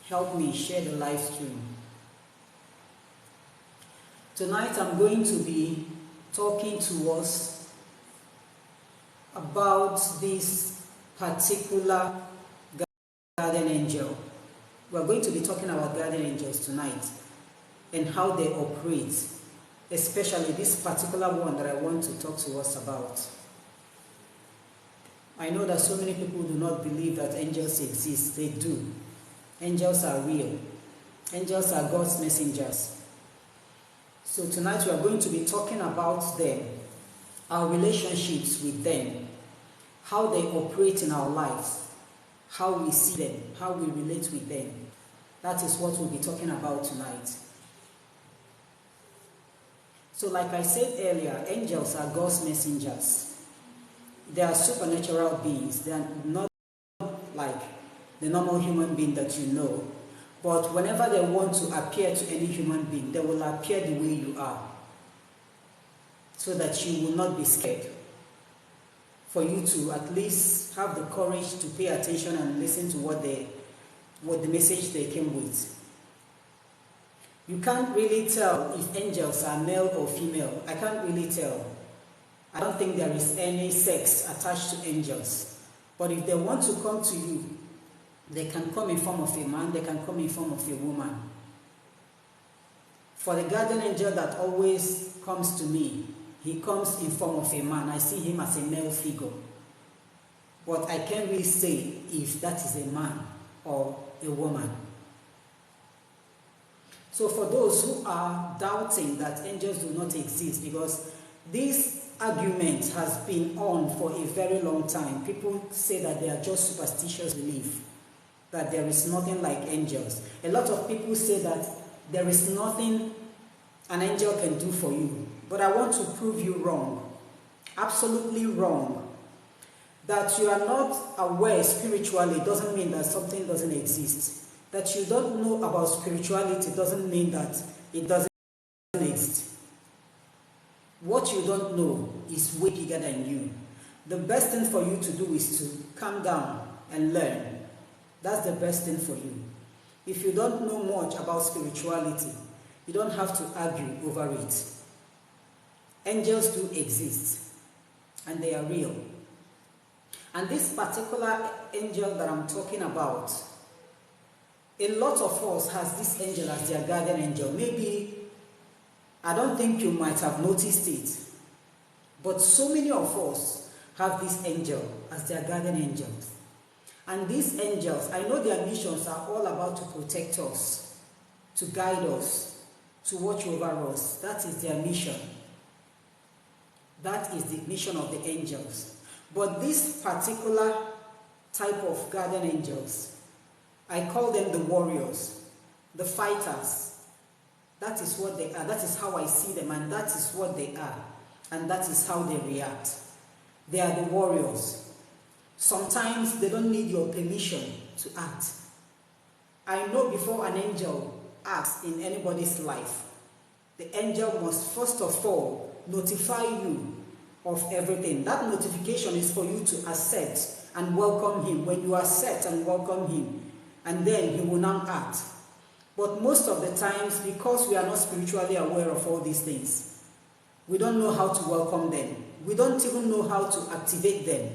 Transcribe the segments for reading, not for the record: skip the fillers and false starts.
help me share the live stream. Tonight I'm going to be talking to us about this particular guardian angel. We're going to be talking about guardian angels tonight and how they operate, especially this particular one that I want to talk to us about. I know that so many people do not believe that angels exist. They do. Angels are real. Angels are God's messengers. So tonight we are going to be talking about them, our relationships with them, how they operate in our lives, how we see them, how we relate with them. That is what we'll be talking about tonight. So like I said earlier, angels are God's messengers. They are supernatural beings. They are not like the normal human being that you know. But whenever they want to appear to any human being, they will appear the way you are, so that you will not be scared. For you to at least have the courage to pay attention and listen to what the message they came with. You can't really tell if angels are male or female. I can't really tell. I don't think there is any sex attached to angels. But if they want to come to you, they can come in form of a man, they can come in form of a woman. For the guardian angel that always comes to me, he comes in form of a man. I see him as a male figure. But I can't really say if that is a man or a woman. So for those who are doubting that angels do not exist, because this argument has been on for a very long time. People say that they are just superstitious belief, that there is nothing like angels. A lot of people say that there is nothing an angel can do for you. But I want to prove you wrong, absolutely wrong. That you are not aware spiritually doesn't mean that something doesn't exist. That you don't know about spirituality doesn't mean that it doesn't exist. What you don't know is way bigger than you. The best thing for you to do is to calm down and learn. That's the best thing for you. If you don't know much about spirituality, you don't have to argue over it. Angels do exist, and they are real. And this particular angel that I'm talking about, a lot of us has this angel as their guardian angel. Maybe, I don't think you might have noticed it, but so many of us have this angel as their guardian angels. And these angels, I know their missions are all about to protect us, to guide us, to watch over us. That is their mission. That is the mission of the angels. But this particular type of guardian angels, I call them the warriors, the fighters. That is what they are. That is how I see them, and that is what they are. And that is how they react. They are the warriors. Sometimes they don't need your permission to act. I know before an angel acts in anybody's life, the angel must first of all notify you of everything. That notification is for you to accept and welcome him. When you accept and welcome him, and then he will now act. But most of the times, because we are not spiritually aware of all these things, we don't know how to welcome them. We don't even know how to activate them.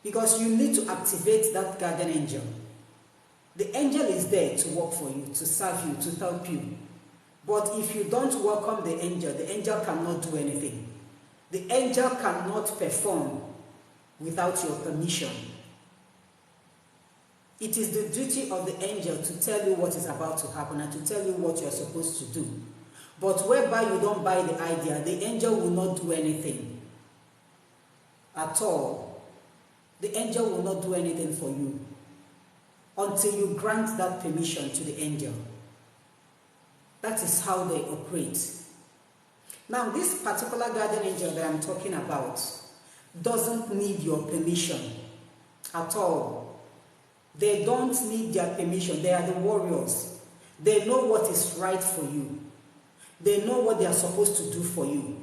Because you need to activate that guardian angel. The angel is there to work for you, to serve you, to help you. But if you don't welcome the angel cannot do anything. The angel cannot perform without your permission. It is the duty of the angel to tell you what is about to happen and to tell you what you are supposed to do. But whereby you don't buy the idea, the angel will not do anything at all. The angel will not do anything for you until you grant that permission to the angel. That is how they operate. Now, this particular guardian angel that I'm talking about doesn't need your permission at all. They don't need their permission. They are the warriors. They know what is right for you. They know what they are supposed to do for you.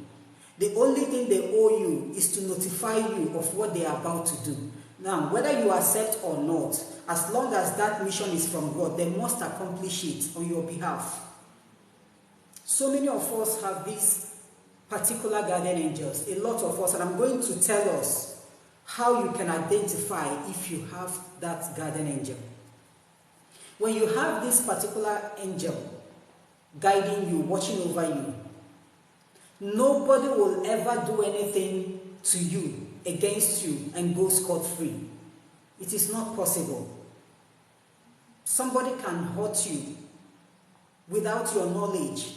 The only thing they owe you is to notify you of what they are about to do. Now, whether you accept or not, as long as that mission is from God, they must accomplish it on your behalf. So many of us have these particular guardian angels, a lot of us, and I'm going to tell us how you can identify if you have that guardian angel. When you have this particular angel guiding you, watching over you, nobody will ever do anything to you, against you, and go scot-free. It is not possible. Somebody can hurt you without your knowledge.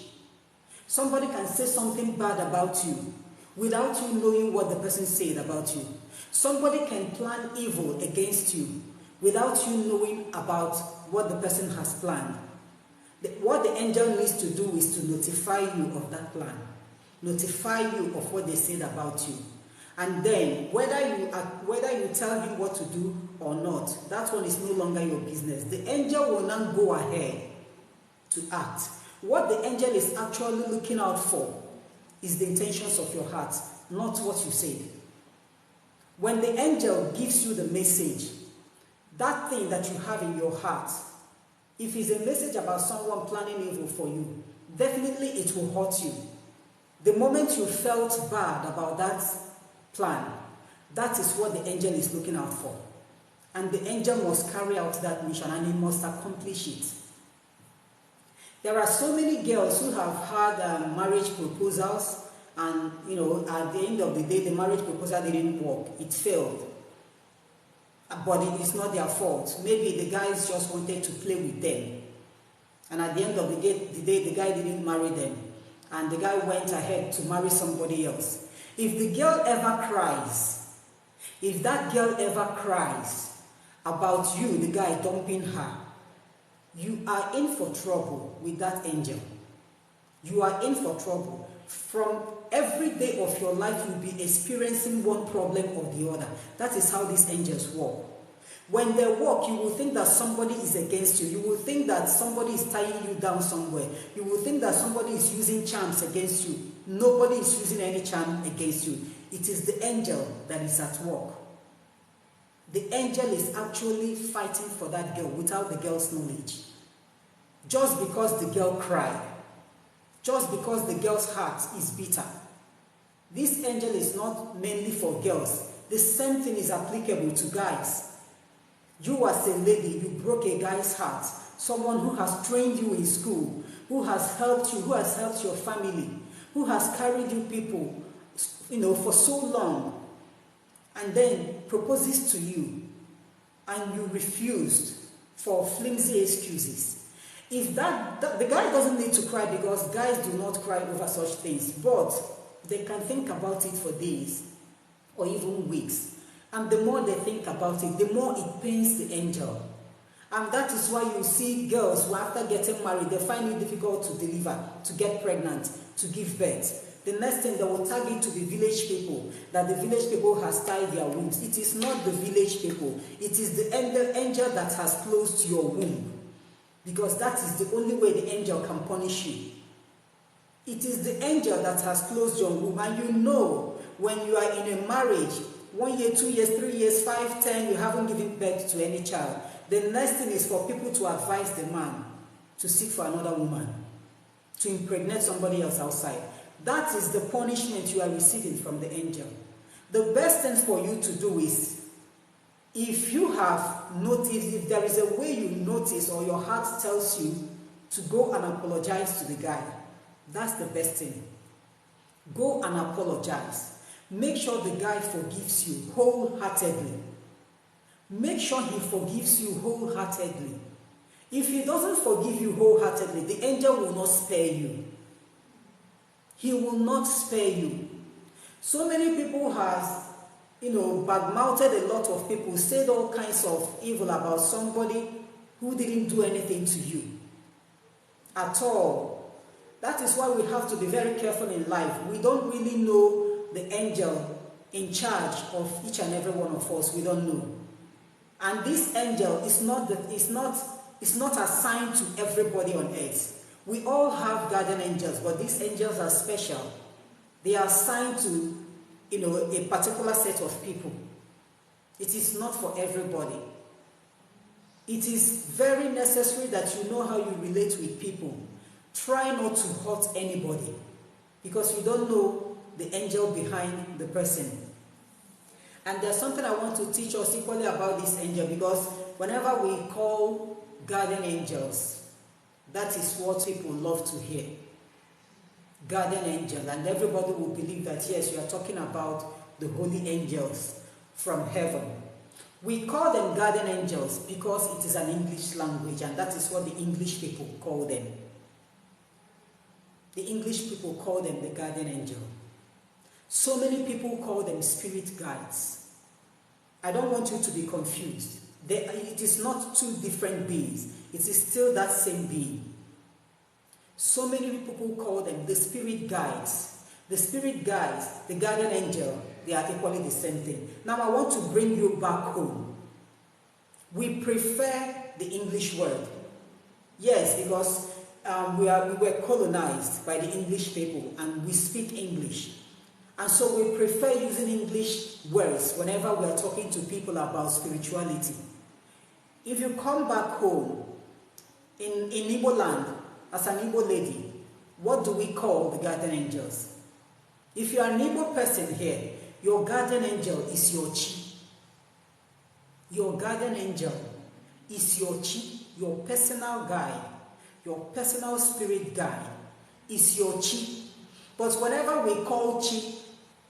Somebody can say something bad about you without you knowing what the person said about you. Somebody can plan evil against you without you knowing about what the person has planned. What the angel needs to do is to notify you of that plan, notify you of what they said about you. And then, whether you tell him what to do or not, that one is no longer your business. The angel will now go ahead to act. What the angel is actually looking out for is the intentions of your heart, not what you say. When the angel gives you the message, that thing that you have in your heart, if it's a message about someone planning evil for you, definitely it will hurt you. The moment you felt bad about that plan, that is what the angel is looking out for. And the angel must carry out that mission, and he must accomplish it. There are so many girls who have had marriage proposals, and at the end of the day, the marriage proposal didn't work. It failed. But it is not their fault. Maybe the guys just wanted to play with them. And at the end of the day, the guy didn't marry them. And the guy went ahead to marry somebody else. If the girl ever cries, if that girl ever cries about you, the guy dumping her, you are in for trouble with that angel. You are in for trouble. From every day of your life, you'll be experiencing one problem or the other. That is how these angels work. When they walk, you will think that somebody is against you. You will think that somebody is tying you down somewhere. You will think that somebody is using charms against you. Nobody is using any charm against you. It is the angel that is at work. The angel is actually fighting for that girl without the girl's knowledge. Just because the girl cried. Just because the girl's heart is bitter. This angel is not mainly for girls. The same thing is applicable to guys. You as a lady, you broke a guy's heart. Someone who has trained you in school, who has helped you, who has helped your family, who has carried you people, for so long, and then proposes to you, and you refused for flimsy excuses. If the guy doesn't need to cry, because guys do not cry over such things, but they can think about it for days or even weeks. And the more they think about it, the more it pains the angel. And that is why you see girls who, after getting married, they find it difficult to deliver, to get pregnant, to give birth. The next thing, they will tag it to the village people, that the village people has tied their wombs. It is not the village people. It is the angel that has closed your womb. Because that is the only way the angel can punish you. It is the angel that has closed your womb. And when you are in a marriage, 1 year, 2 years, 3 years, 5, 10, you haven't given birth to any child. The next thing is for people to advise the man to seek for another woman, to impregnate somebody else outside. That is the punishment you are receiving from the angel. The best thing for you to do is, if you have noticed, if there is a way you notice or your heart tells you to go and apologize to the guy, that's the best thing. Go and apologize. Make sure the guy forgives you wholeheartedly. Make sure he forgives you wholeheartedly. If he doesn't forgive you wholeheartedly, the angel will not spare you. He will not spare you. So many people has bad-mouthed a lot of people, said all kinds of evil about somebody who didn't do anything to you at all. That is why we have to be very careful in life. We don't really know the angel in charge of each and every one of us. We don't know. And this angel is not assigned to everybody on earth. We all have guardian angels, but these angels are special. They are assigned to a particular set of people. It is not for everybody. It is very necessary that you know how you relate with people. Try not to hurt anybody, because you don't know the angel behind the person. And there's something I want to teach us equally about this angel, because whenever we call guardian angels, that is what people love to hear. Guardian angel. And everybody will believe that, yes, you are talking about the holy angels from heaven. We call them guardian angels because it is an English language, and that is what the English people call them. The English people call them the guardian angel. So many people call them spirit guides. I don't want you to be confused. It is not two different beings. It is still that same being. So many people call them the spirit guides. The spirit guides, the guardian angel, they are equally the same thing. Now I want to bring you back home. We prefer the English word. Yes, because we were colonized by the English people and we speak English. And so we prefer using English words whenever we are talking to people about spirituality. If you come back home in Igbo land as an Igbo lady, what do we call the guardian angels? If you are an Igbo person here, your guardian angel is your chi. Your guardian angel is your chi, your personal guide, your personal spirit guide is your chi. But whenever we call chi,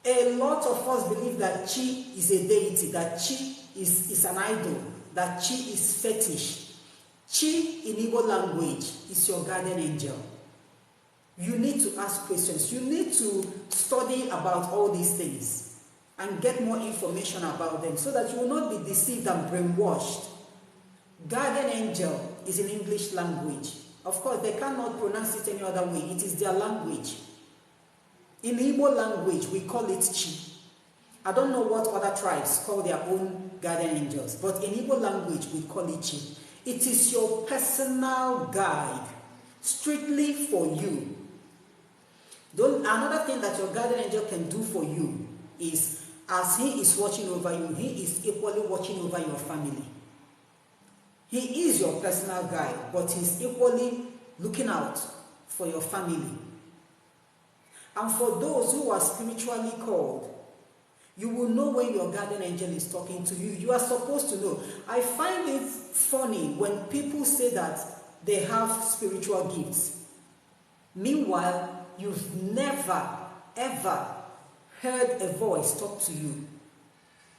a lot of us believe that chi is a deity, that chi is an idol, that chi is fetish. Chi in Igbo language is your guardian angel. You need to ask questions. You need to study about all these things and get more information about them so that you will not be deceived and brainwashed. Guardian angel is in English language. Of course, they cannot pronounce it any other way. It is their language. In Igbo language, we call it chi. I don't know what other tribes call their own guardian angels, but in Igbo language, we call it chi. It is your personal guide, strictly for you. Another thing that your guardian angel can do for you is, as he is watching over you, he is equally watching over your family. He is your personal guide, but he's equally looking out for your family. And for those who are spiritually called, you will know when your guardian angel is talking to you. You are supposed to know. I find it funny when people say that they have spiritual gifts. Meanwhile, you've never, ever heard a voice talk to you.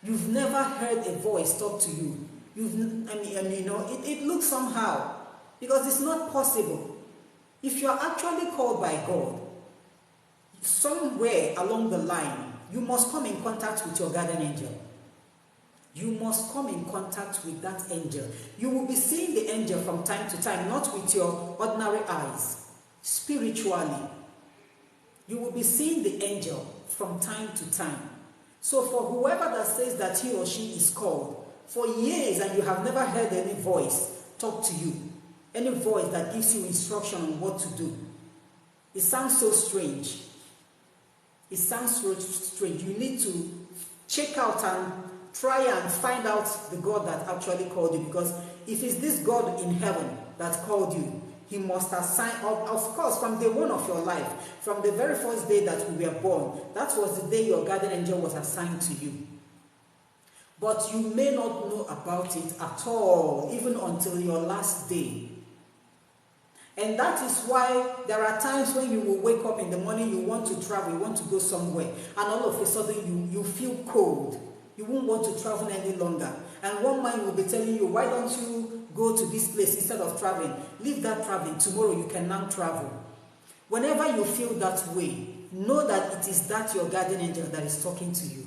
You've never heard a voice talk to you. It looks somehow, because it's not possible. If you are actually called by God, somewhere along the line, you must come in contact with your guardian angel. You must come in contact with that angel. You will be seeing the angel from time to time, not with your ordinary eyes. Spiritually, you will be seeing the angel from time to time. So for whoever that says that he or she is called for years and you have never heard any voice talk to you, any voice that gives you instruction on what to do, it sounds so strange. It sounds so strange. You need to check out and try and find out the God that actually called you, because if it's this God in heaven that called you, he must assign, of course, from day one of your life, from the very first day that we were born, that was the day your guardian angel was assigned to you. But you may not know about it at all, even until your last day. And that is why there are times when you will wake up in the morning, you want to travel, you want to go somewhere, and all of a sudden you feel cold. You won't want to travel any longer. And one mind will be telling you, why don't you go to this place instead of traveling? Leave that traveling. Tomorrow you can now travel. Whenever you feel that way, know that it is that your guardian angel that is talking to you.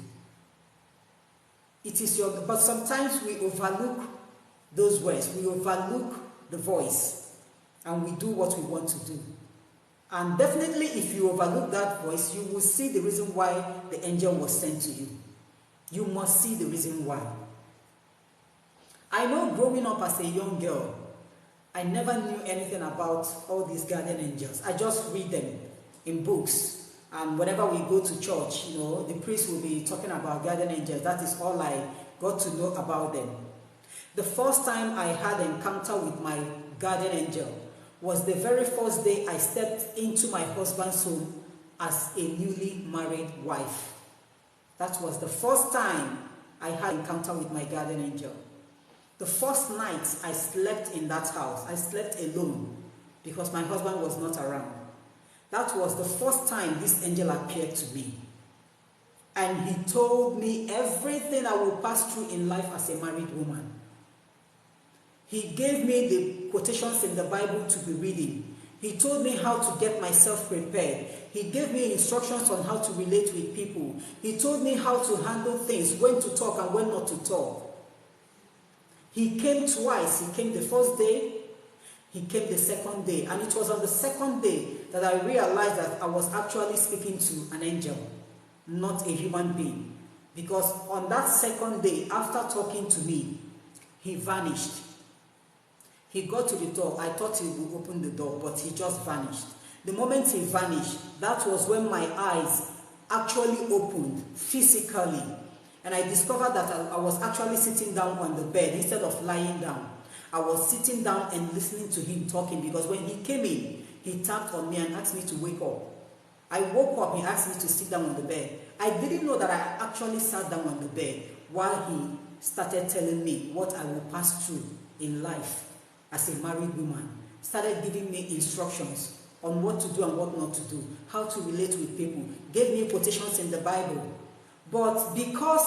It is but sometimes we overlook those words. We overlook the voice and we do what we want to do. And definitely if you overlook that voice, you will see the reason why the angel was sent to you. You must see the reason why. I know growing up as a young girl, I never knew anything about all these guardian angels. I just read them in books. And whenever we go to church, the priest will be talking about guardian angels. That is all I got to know about them. The first time I had an encounter with my guardian angel was the very first day I stepped into my husband's home as a newly married wife. That was the first time I had an encounter with my guardian angel. The first night I slept in that house, I slept alone because my husband was not around. That was the first time this angel appeared to me. And he told me everything I will pass through in life as a married woman. He gave me the quotations in the Bible to be reading. He told me how to get myself prepared. He gave me instructions on how to relate with people. He told me how to handle things, when to talk and when not to talk. He came twice. He came the first day, he came the second day. And it was on the second day that I realized that I was actually speaking to an angel, not a human being. Because on that second day, after talking to me, he vanished. He got to the door. I thought he would open the door, but he just vanished. The moment he vanished, that was when my eyes actually opened physically. And I discovered that I was actually sitting down on the bed instead of lying down. I was sitting down and listening to him talking, because when he came in, he tapped on me and asked me to wake up. I woke up, he asked me to sit down on the bed. I didn't know that I actually sat down on the bed while he started telling me what I will pass through in life as a married woman. Started giving me instructions on what to do and what not to do, how to relate with people, gave me quotations in the Bible. But because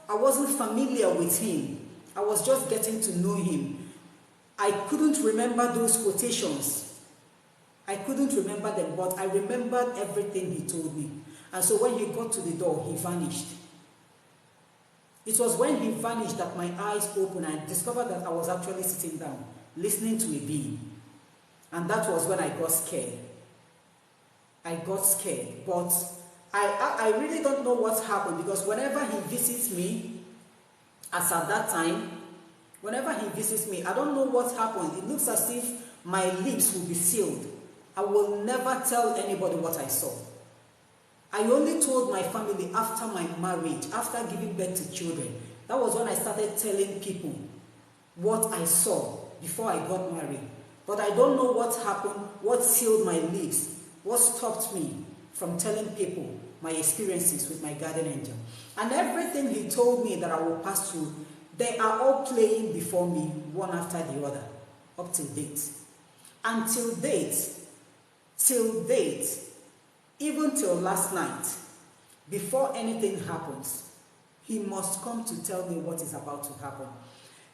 I wasn't familiar with him, I was just getting to know him, I couldn't remember those quotations. I couldn't remember them, but I remembered everything he told me. And so when he got to the door, he vanished. It was when he vanished that my eyes opened and I discovered that I was actually sitting down, listening to a being. And that was when I got scared. I got scared, but I really don't know what happened, because whenever he visits me, as at that time, whenever he visits me, I don't know what happened. It looks as if my lips will be sealed. I will never tell anybody what I saw. I only told my family after my marriage, after giving birth to children. That was when I started telling people what I saw before I got married. But I don't know what happened, what sealed my lips, what stopped me from telling people my experiences with my guardian angel. And everything he told me that I will pass through, they are all playing before me, one after the other, up till date. And till date, even till last night, before anything happens, he must come to tell me what is about to happen.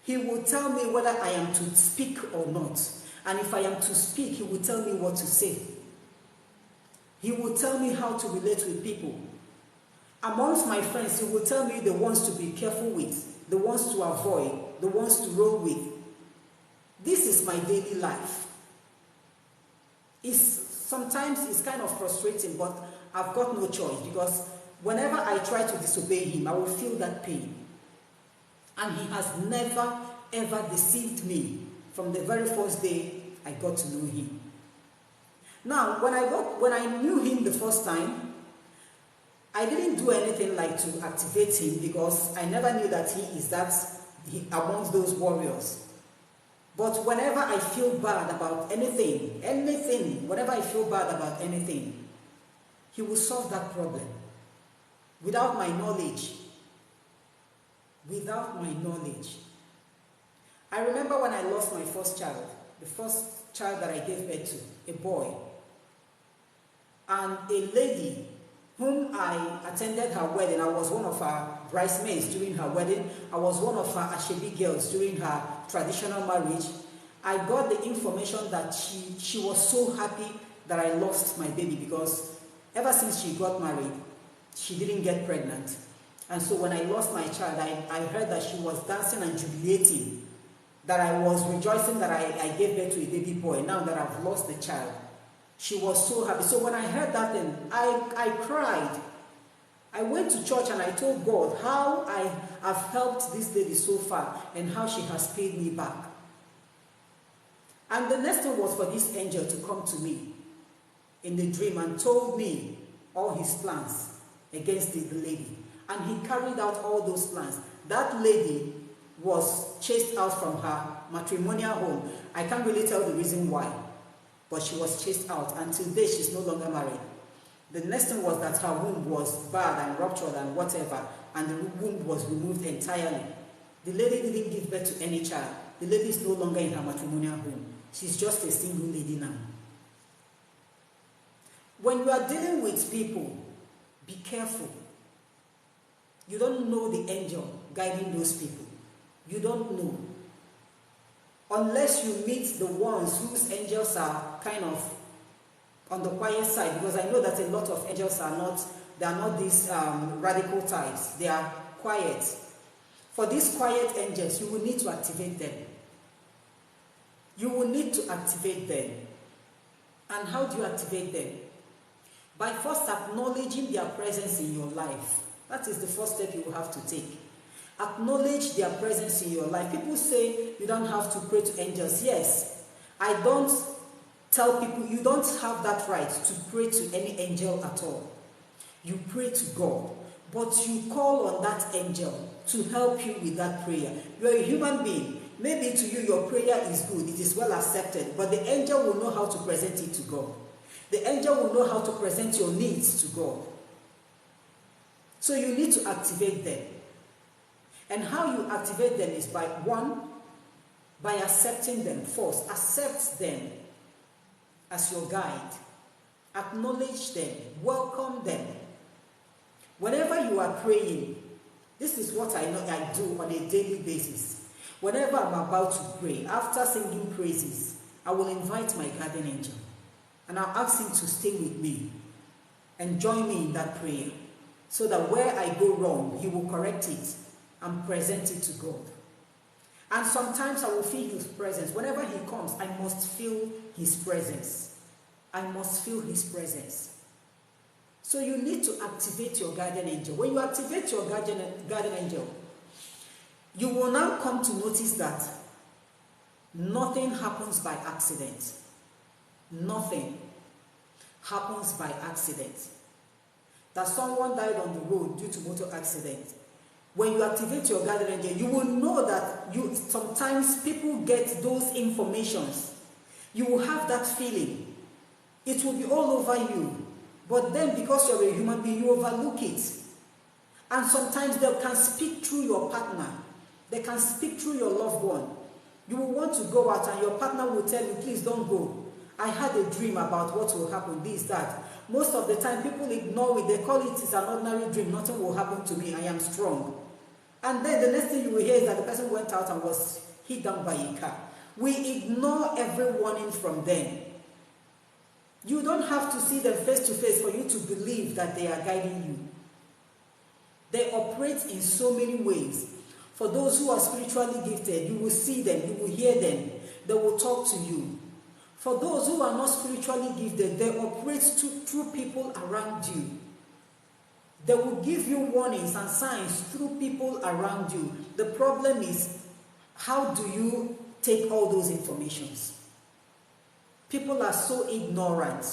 He will tell me whether I am to speak or not. And if I am to speak, he will tell me what to say. He will tell me how to relate with people. Amongst my friends, he will tell me the ones to be careful with, the ones to avoid, the ones to roll with. This is my daily life. Sometimes it's kind of frustrating, but I've got no choice, because whenever I try to disobey him, I will feel that pain. And he has never, ever deceived me from the very first day I got to know him. Now, when I knew him the first time, I didn't do anything like to activate him, because I never knew that he is amongst those warriors. But whenever I feel bad about anything, whenever I feel bad about anything, he will solve that problem without my knowledge. Without my knowledge. I remember when I lost my first child, the first child that I gave birth to, a boy. And a lady whom I attended her wedding, I was one of her bridesmaids during her wedding, I was one of her Ashebi girls during her traditional marriage. I got the information that she was so happy that I lost my baby, because ever since she got married, she didn't get pregnant. And so when I lost my child, I heard that she was dancing and jubilating, that I was rejoicing that I gave birth to a baby boy, now that I've lost the child. She was so happy. So when I heard that thing, I cried. I went to church and I told God how I have helped this lady so far and how she has paid me back. And the next thing was for this angel to come to me in the dream and told me all his plans against the lady. And he carried out all those plans. that lady was chased out from her matrimonial home. I can't really tell the reason why, but she was chased out. Until today, she's no longer married. The next thing was that her womb was bad and ruptured and whatever, and the womb was removed entirely. The lady didn't give birth to any child. The lady is no longer in her matrimonial home. She's just a single lady now. When you are dealing with people, be careful. You don't know the angel guiding those people. You don't know. Unless you meet the ones whose angels are kind of on the quiet side, because I know that a lot of angels are not these radical types. They are quiet. For these quiet angels, you will need to activate them. You will need to activate them. And how do you activate them? By first acknowledging their presence in your life. That is the first step you will have to take. Acknowledge their presence in your life. People say you don't have to pray to angels. Yes, I don't tell people you don't have that right to pray to any angel at all. You pray to God, but you call on that angel to help you with that prayer. You're a human being. Maybe to you your prayer is good, it is well accepted, but the angel will know how to present it to God. The angel will know how to present your needs to God. So you need to activate them. And how you activate them is by accepting them first. Accept them as your guide. Acknowledge them. Welcome them. Whenever you are praying, this is what I know I do on a daily basis. Whenever I'm about to pray, after singing praises, I will invite my guardian angel. And I'll ask him to stay with me and join me in that prayer. So that where I go wrong, he will correct it and present it to God. And sometimes I will feel his presence. Whenever he comes, I must feel his presence. I must feel his presence. So you need to activate your guardian angel. When you activate your guardian angel, you will now come to notice that nothing happens by accident. Nothing happens by accident. That someone died on the road due to motor accident. When you activate your guardian angel, you will know that sometimes people get those informations. You will have that feeling. It will be all over you. But then because you're a human being, you overlook it. And sometimes they can speak through your partner. They can speak through your loved one. You will want to go out and your partner will tell you, please don't go. I had a dream about what will happen, this, that. Most of the time, people ignore it. They call it an ordinary dream. Nothing will happen to me. I am strong. And then the next thing you will hear is that the person went out and was hit down by a car. We ignore every warning from them. You don't have to see them face to face for you to believe that they are guiding you. They operate in so many ways. For those who are spiritually gifted, you will see them, you will hear them. They will talk to you. For those who are not spiritually gifted, they operate through people around you. They will give you warnings and signs through people around you. The problem is, how do you take all those informations? People are so ignorant,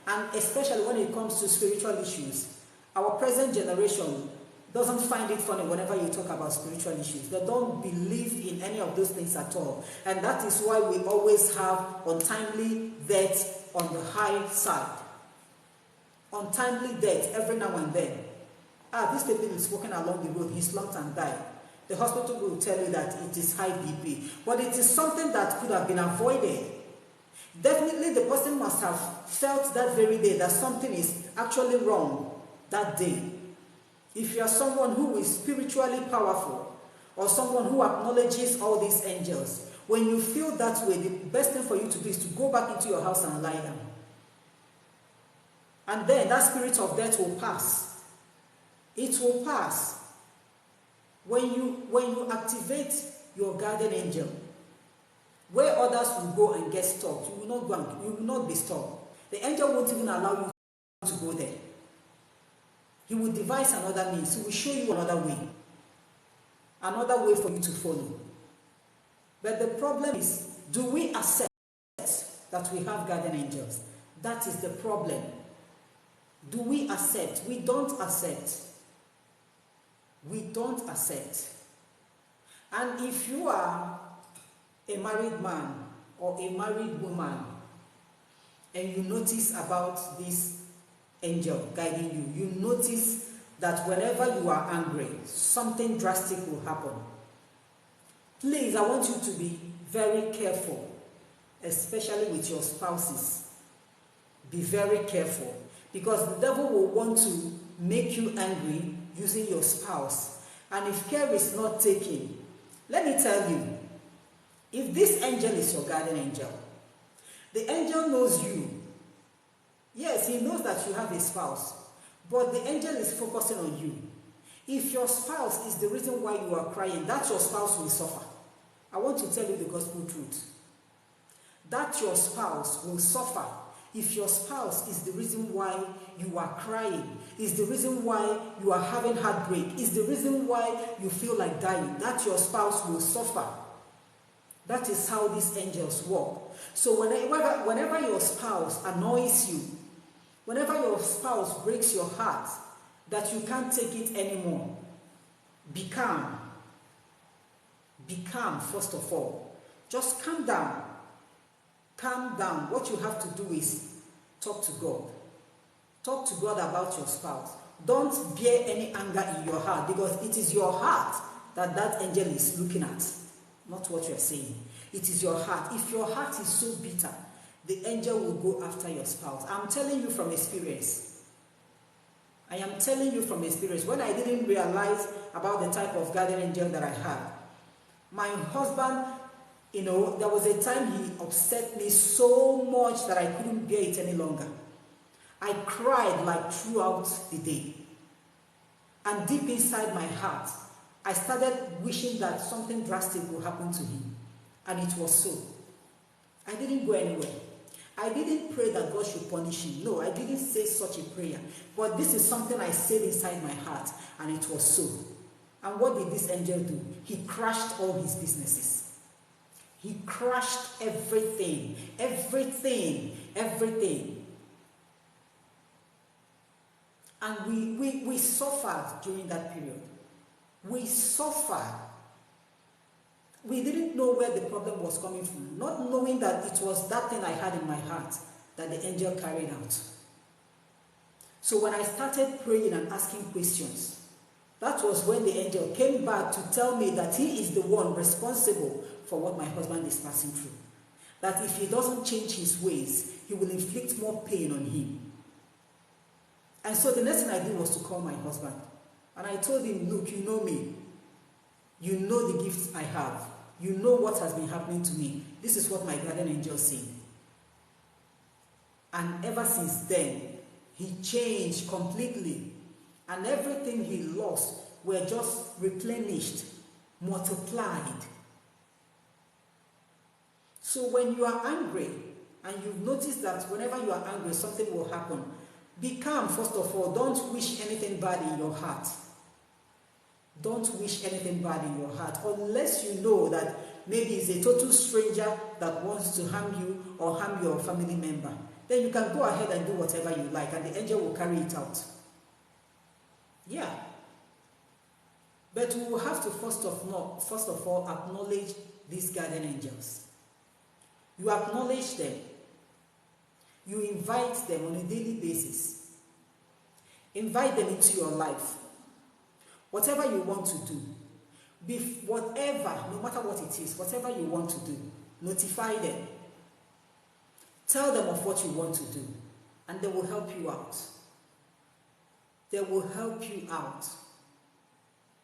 and especially when it comes to spiritual issues. Our present generation doesn't find it funny whenever you talk about spiritual issues. They don't believe in any of those things at all. And that is why we always have untimely death on the high side. Untimely death every now and then. This person is walking along the road, he slumped and died. The hospital will tell you that it is high BP. But it is something that could have been avoided. Definitely the person must have felt that very day that something is actually wrong that day. If you are someone who is spiritually powerful or someone who acknowledges all these angels, when you feel that way, the best thing for you to do is to go back into your house and lie down. And then that spirit of death will pass. It will pass. When you activate your guardian angel, where others will go and get stopped, you will not go and, you will not be stopped. The angel won't even allow you to go there. He will devise another means. He will show you another way for you to follow. But the problem is, do we accept that we have guardian angels? That is the problem. Do we accept? We don't accept. we don't accept. And if you are a married man or a married woman and you notice about this angel guiding you, you notice that whenever you are angry, something drastic will happen. Please, I want you to be very careful, especially with your spouses. Be very careful, because the devil will want to make you angry using your spouse. And if care is not taken, let me tell you, if this angel is your guardian angel, the angel knows you. Yes, he knows that you have a spouse, but the angel is focusing on you. If your spouse is the reason why you are crying, that your spouse will suffer. I want to tell you the gospel truth. That your spouse will suffer. If your spouse is the reason why you are crying, is the reason why you are having heartbreak, is the reason why you feel like dying, that your spouse will suffer. That is how these angels work. So whenever your spouse annoys you, whenever your spouse breaks your heart, that you can't take it anymore, be calm. Be calm, first of all. Just calm down. Calm down. What you have to do is talk to God. Talk to God about your spouse. Don't bear any anger in your heart, because it is your heart that that angel is looking at, not what you're saying. It is your heart. If your heart is so bitter, the angel will go after your spouse. I'm telling you from experience. I am telling you from experience. When I didn't realize about the type of guardian angel that I had, my husband, there was a time he upset me so much that I couldn't bear it any longer. I cried like throughout the day. And deep inside my heart, I started wishing that something drastic would happen to him. And it was so. I didn't go anywhere. I didn't pray that God should punish him. No, I didn't say such a prayer. But this is something I said inside my heart, and it was so. And what did this angel do? He crashed all his businesses. He crashed everything. And we suffered during that period. We suffered. We didn't know where the problem was coming from, not knowing that it was that thing I had in my heart that the angel carried out. So when I started praying and asking questions, that was when the angel came back to tell me that he is the one responsible for what my husband is passing through. That if he doesn't change his ways, he will inflict more pain on him. And so the next thing I did was to call my husband. And I told him, look, you know me. You know the gifts I have. You know what has been happening to me. This is what my guardian angel said. And ever since then, he changed completely. And everything he lost were just replenished, multiplied. So when you are angry, and you've noticed that whenever you are angry, something will happen, be calm, first of all. Don't wish anything bad in your heart. Don't wish anything bad in your heart, unless you know that maybe it's a total stranger that wants to harm you or harm your family member. Then you can go ahead and do whatever you like, and the angel will carry it out. Yeah. But we will have to first of all acknowledge these guardian angels. You acknowledge them. You invite them on a daily basis. Invite them into your life. Whatever you want to do, no matter what it is, whatever you want to do, notify them. Tell them of what you want to do, and they will help you out. They will help you out.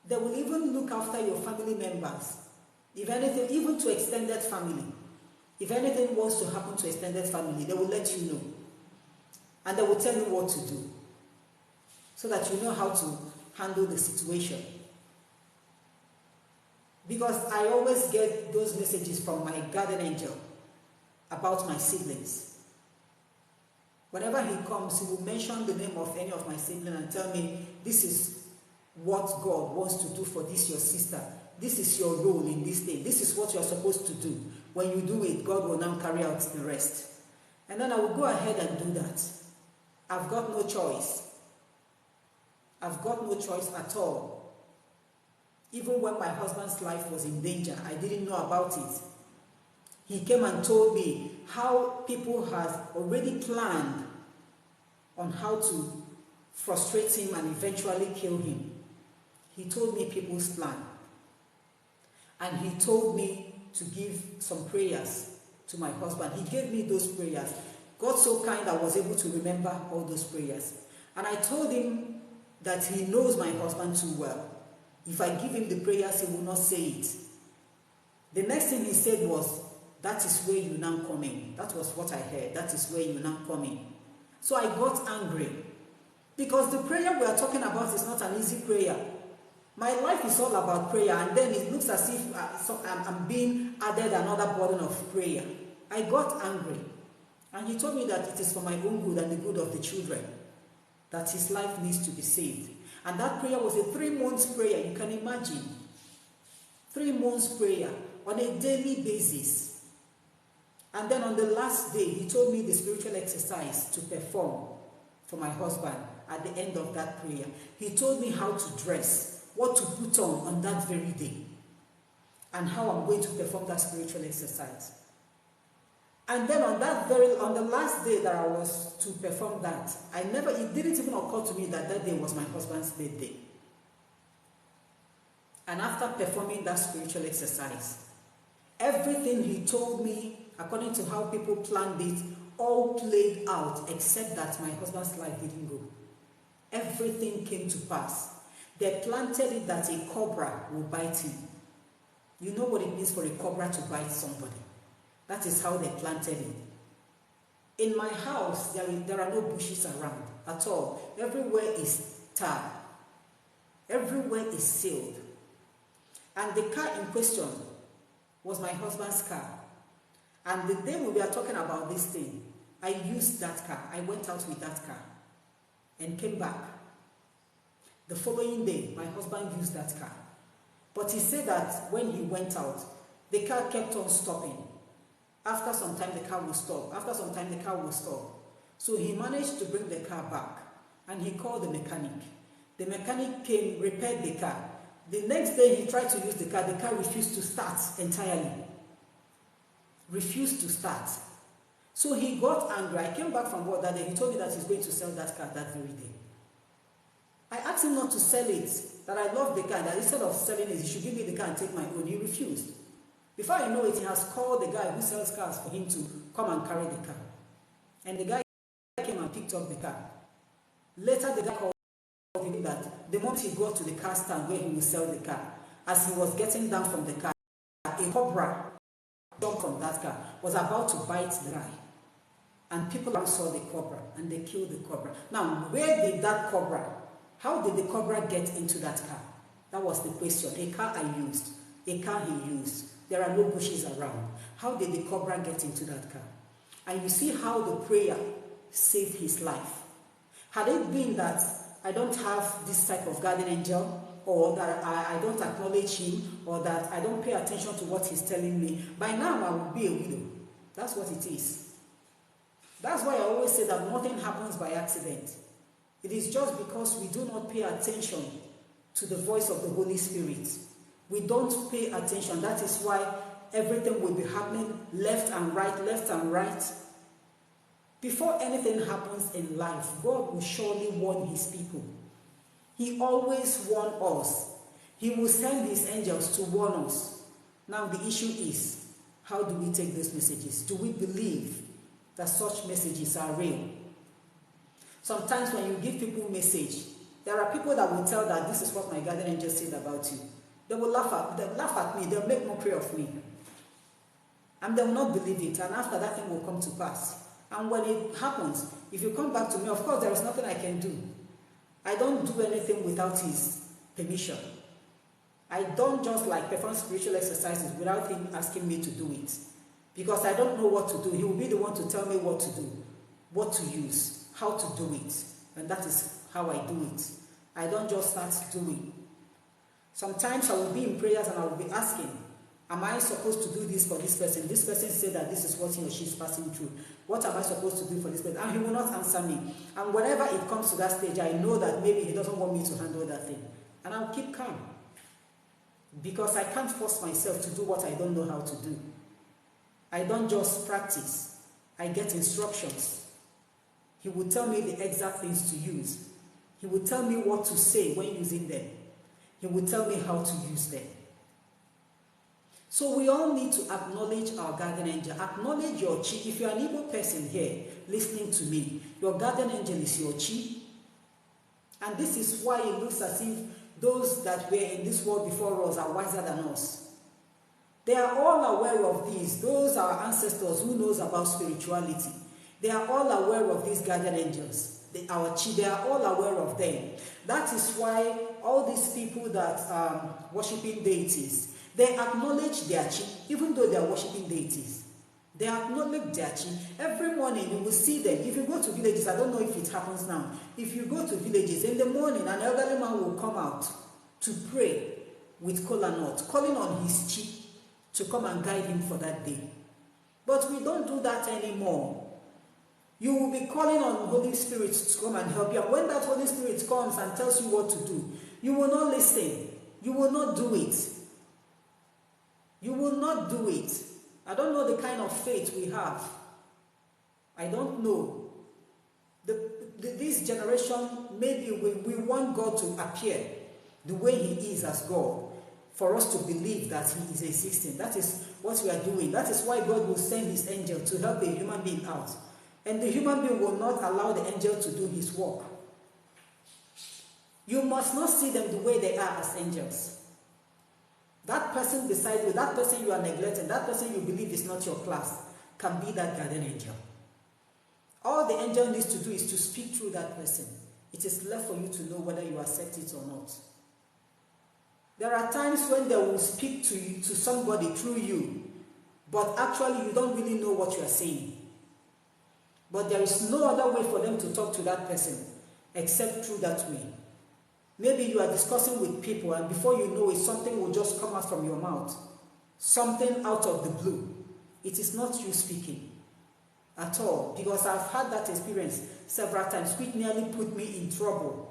They will even look after your family members. If anything, even to extended family. If anything wants to happen to extended family, they will let you know. And they will tell you what to do, so that you know how to handle the situation. Because I always get those messages from my guardian angel about my siblings. Whenever he comes, he will mention the name of any of my siblings and tell me, this is what God wants to do for this your sister. This is your role in this thing. This is what you are supposed to do. When you do it, God will now carry out the rest. And then I will go ahead and do that. I've got no choice. I've got no choice at all. Even when my husband's life was in danger, I didn't know about it. He came and told me how people had already planned on how to frustrate him and eventually kill him. He told me people's plan. And he told me to give some prayers to my husband. He gave me those prayers. God so kind I was able to remember all those prayers. And I told him that he knows my husband too well. If I give him the prayers, he will not say it. The next thing he said was, "That is where you now come in." That was what I heard. "That is where you now come in." So I got angry. Because the prayer we are talking about is not an easy prayer. My life is all about prayer, and then it looks as if I'm being added another burden of prayer. I got angry. And he told me that it is for my own good and the good of the children that his life needs to be saved. And that prayer was a 3-month prayer, you can imagine. 3 months prayer on a daily basis. And then on the last day, he told me the spiritual exercise to perform for my husband at the end of that prayer. He told me how to dress, what to put on that very day, and how I'm going to perform that spiritual exercise. And then on the last day that I was to perform that, it didn't even occur to me that that day was my husband's birthday. And after performing that spiritual exercise, everything he told me, according to how people planned it, all played out, except that my husband's life didn't go. Everything came to pass. They planted it that a cobra will bite him. You know what it means for a cobra to bite somebody. That is how they planted it. In my house, there are no bushes around at all. Everywhere is tar. Everywhere is sealed. And the car in question was my husband's car. And the day we were talking about this thing, I used that car. I went out with that car and came back. The following day, my husband used that car. But he said that when he went out, the car kept on stopping. After some time, the car will stop. After some time, the car will stop. So he managed to bring the car back, and he called the mechanic. The mechanic came, repaired the car. The next day, he tried to use the car refused to start entirely. Refused to start. So he got angry. I came back from work that day. He told me that he's going to sell that car that very day. I asked him not to sell it, that I love the car, that instead of selling it, he should give me the car and take my own. He refused. Before I know it, he has called the guy who sells cars for him to come and carry the car. And the guy came and picked up the car. Later, the guy called him that the moment he got to the car stand where he will sell the car, as he was getting down from the car, a cobra jumped from that car, was about to bite the guy. And people saw the cobra, and they killed the cobra. Now, where did that cobra, how did the cobra get into that car? That was the question. A car I used, a car he used. There are no bushes around. How did the cobra get into that car? And you see how the prayer saved his life. Had it been that I don't have this type of guardian angel, or that I don't acknowledge him, or that I don't pay attention to what he's telling me, by now I would be a widow. That's what it is. That's why I always say that nothing happens by accident. It is just because we do not pay attention to the voice of the Holy Spirit. We don't pay attention. That is why everything will be happening left and right, left and right. Before anything happens in life, God will surely warn his people. He always warns us. He will send his angels to warn us. Now the issue is, how do we take those messages? Do we believe that such messages are real? Sometimes when you give people a message, there are people that will tell that this is what my guardian angel said about you. They will laugh at me, they'll make mockery of me. And they will not believe it, and after that thing will come to pass. And when it happens, if you come back to me, of course there is nothing I can do. I don't do anything without his permission. I don't just perform spiritual exercises without him asking me to do it. Because I don't know what to do. He will be the one to tell me what to do, what to use, how to do it. And that is how I do it. I don't just start doing. Sometimes I will be in prayers and I will be asking, am I supposed to do this for this person? This person said that this is what he or she is passing through. What am I supposed to do for this person? And he will not answer me. And whenever it comes to that stage, I know that maybe he doesn't want me to handle that thing. And I'll keep calm. because I can't force myself to do what I don't know how to do. I don't just practice. I get instructions. He will tell me the exact things to use. He will tell me what to say when using them. He will tell me how to use them. So we all need to acknowledge our guardian angel. Acknowledge your chi. If you're an Igbo person here listening to me, your guardian angel is your chi. And this is why it looks as if those that were in this world before us are wiser than us. They are all aware of this. Those are our ancestors who knows about spirituality. They are all aware of these guardian angels. Our chi, they are all aware of them. That is why all these people that are worshipping deities, they acknowledge their chi, even though they are worshipping deities. They acknowledge their chi. Every morning you will see them. If you go to villages, I don't know if it happens now. If you go to villages, in the morning, an elderly man will come out to pray with kola nut, calling on his chi to come and guide him for that day. But we don't do that anymore. You will be calling on Holy Spirit to come and help you. And when that Holy Spirit comes and tells you what to do, you will not listen. You will not do it. You will not do it. I don't know the kind of faith we have. I don't know. This generation, maybe we want God to appear the way He is as God, for us to believe that He is existing. That is what we are doing. That is why God will send His angel to help a human being out. And the human being will not allow the angel to do his work. You must not see them the way they are as angels. That person beside you, that person you are neglecting, that person you believe is not your class, can be that guardian angel. All the angel needs to do is to speak through that person. It is left for you to know whether you accept it or not. There are times when they will speak to you, to somebody through you, but actually you don't really know what you are saying. But there is no other way for them to talk to that person except through that way. Maybe you are discussing with people and before you know it, something will just come out from your mouth. Something out of the blue. It is not you speaking at all, because I've had that experience several times, which nearly put me in trouble.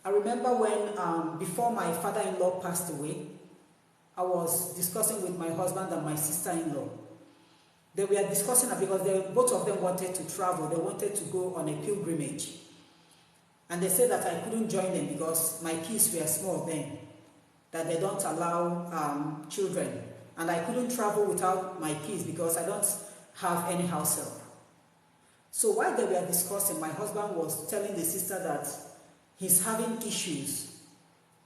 I remember when, before my father-in-law passed away, I was discussing with my husband and my sister-in-law. They were discussing because both of them wanted to travel. They wanted to go on a pilgrimage. And they said that I couldn't join them because my kids were small then, that they don't allow children. And I couldn't travel without my kids because I don't have any house help. So while they were discussing, my husband was telling the sister that he's having issues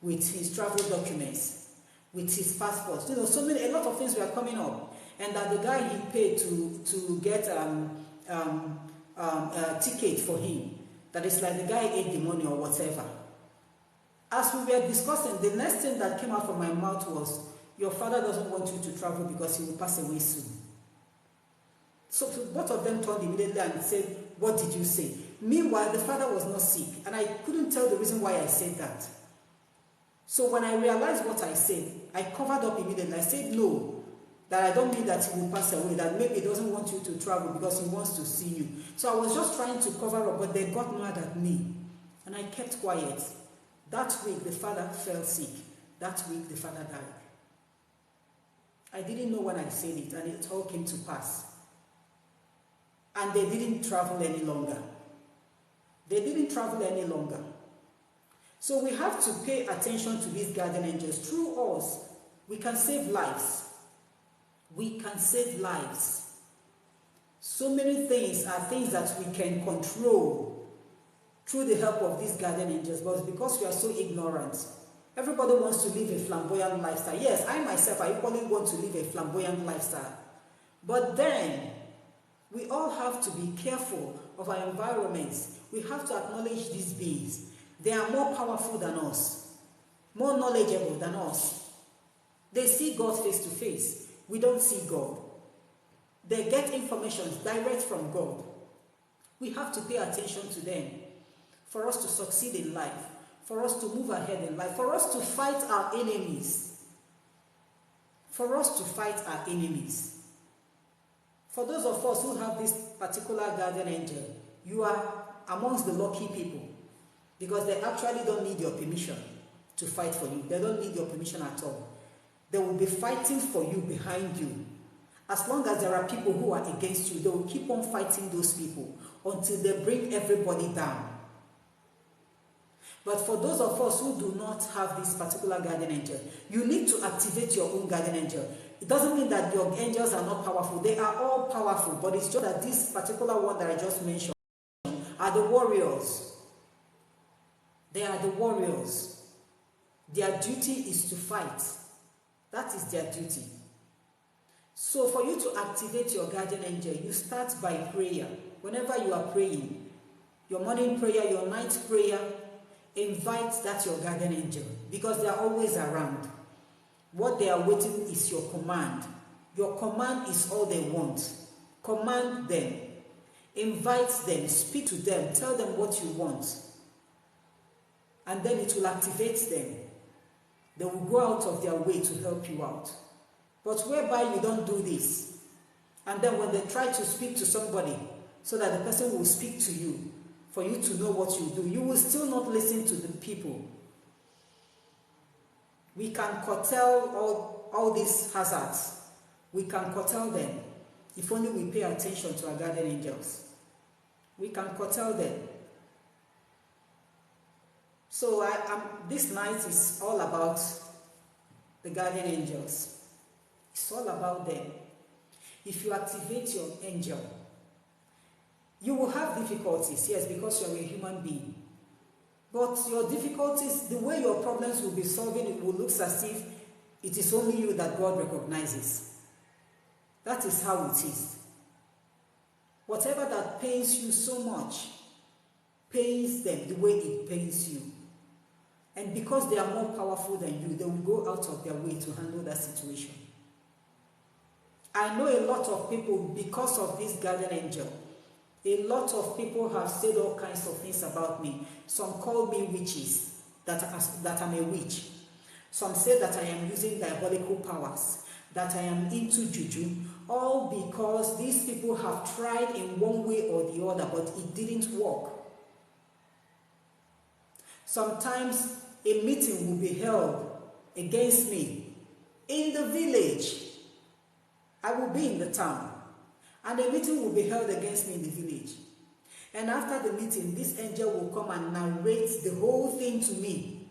with his travel documents, with his passport. You know, a lot of things were coming up. And that the guy he paid to get a ticket for him, that it's like the guy ate the money or whatever. As we were discussing, the next thing that came out from my mouth was, your father doesn't want you to travel because he will pass away soon. So both of them turned immediately and said, what did you say? Meanwhile, the father was not sick, and I couldn't tell the reason why I said that. So when I realized what I said, I covered up immediately. I said, no, that I don't mean that he will pass away, that maybe he doesn't want you to travel because he wants to see you. So I was just trying to cover up, but they got mad at me. And I kept quiet. That week, the father fell sick. That week, the father died. I didn't know when I said it, and it all came to pass. And they didn't travel any longer. So we have to pay attention to these guardian angels. Through us, we can save lives. So many things are things that we can control through the help of these guardian angels, but because we are so ignorant, everybody wants to live a flamboyant lifestyle. Yes, I myself, I equally want to live a flamboyant lifestyle. But then, we all have to be careful of our environments. We have to acknowledge these beings. They are more powerful than us, more knowledgeable than us. They see God face to face. We don't see God. They get information direct from God. We have to pay attention to them for us to succeed in life, for us to move ahead in life, for us to fight our enemies. For those of us who have this particular guardian angel, you are amongst the lucky people. because they actually don't need your permission to fight for you. They don't need your permission at all. They will be fighting for you behind you. As long as there are people who are against you, they will keep on fighting those people until they bring everybody down. But for those of us who do not have this particular guardian angel, you need to activate your own guardian angel. It doesn't mean that your angels are not powerful. They are all powerful, but it's just that this particular one that I just mentioned are the warriors. They are the warriors. Their duty is to fight. That is their duty. So for you to activate your guardian angel, you start by prayer. Whenever you are praying, your morning prayer, your night prayer, invite that your guardian angel, because they are always around. What they are waiting is your command. Your command is all they want. Command them. Invite them. Speak to them. Tell them what you want. And then it will activate them. They will go out of their way to help you out. But whereby you don't do this, and then when they try to speak to somebody so that the person will speak to you, for you to know what you do, you will still not listen to the people. We can curtail all these hazards. We can curtail them if only we pay attention to our guardian angels. We can curtail them. So this night is all about the guardian angels. It's all about them. If you activate your angel, you will have difficulties, yes, because you're a human being. But your difficulties, the way your problems will be solving, it will look as if it is only you that God recognizes. That is how it is. Whatever that pains you so much, pains them the way it pains you. And because they are more powerful than you, they will go out of their way to handle that situation. I know a lot of people, because of this guardian angel, a lot of people have said all kinds of things about me. Some call me witches, that I'm a witch. Some say that I am using diabolical powers, that I am into juju, all because these people have tried in one way or the other, but it didn't work. Sometimes a meeting will be held against me in the village. I will be in the town, and a meeting will be held against me in the village. And after the meeting, this angel will come and narrate the whole thing to me.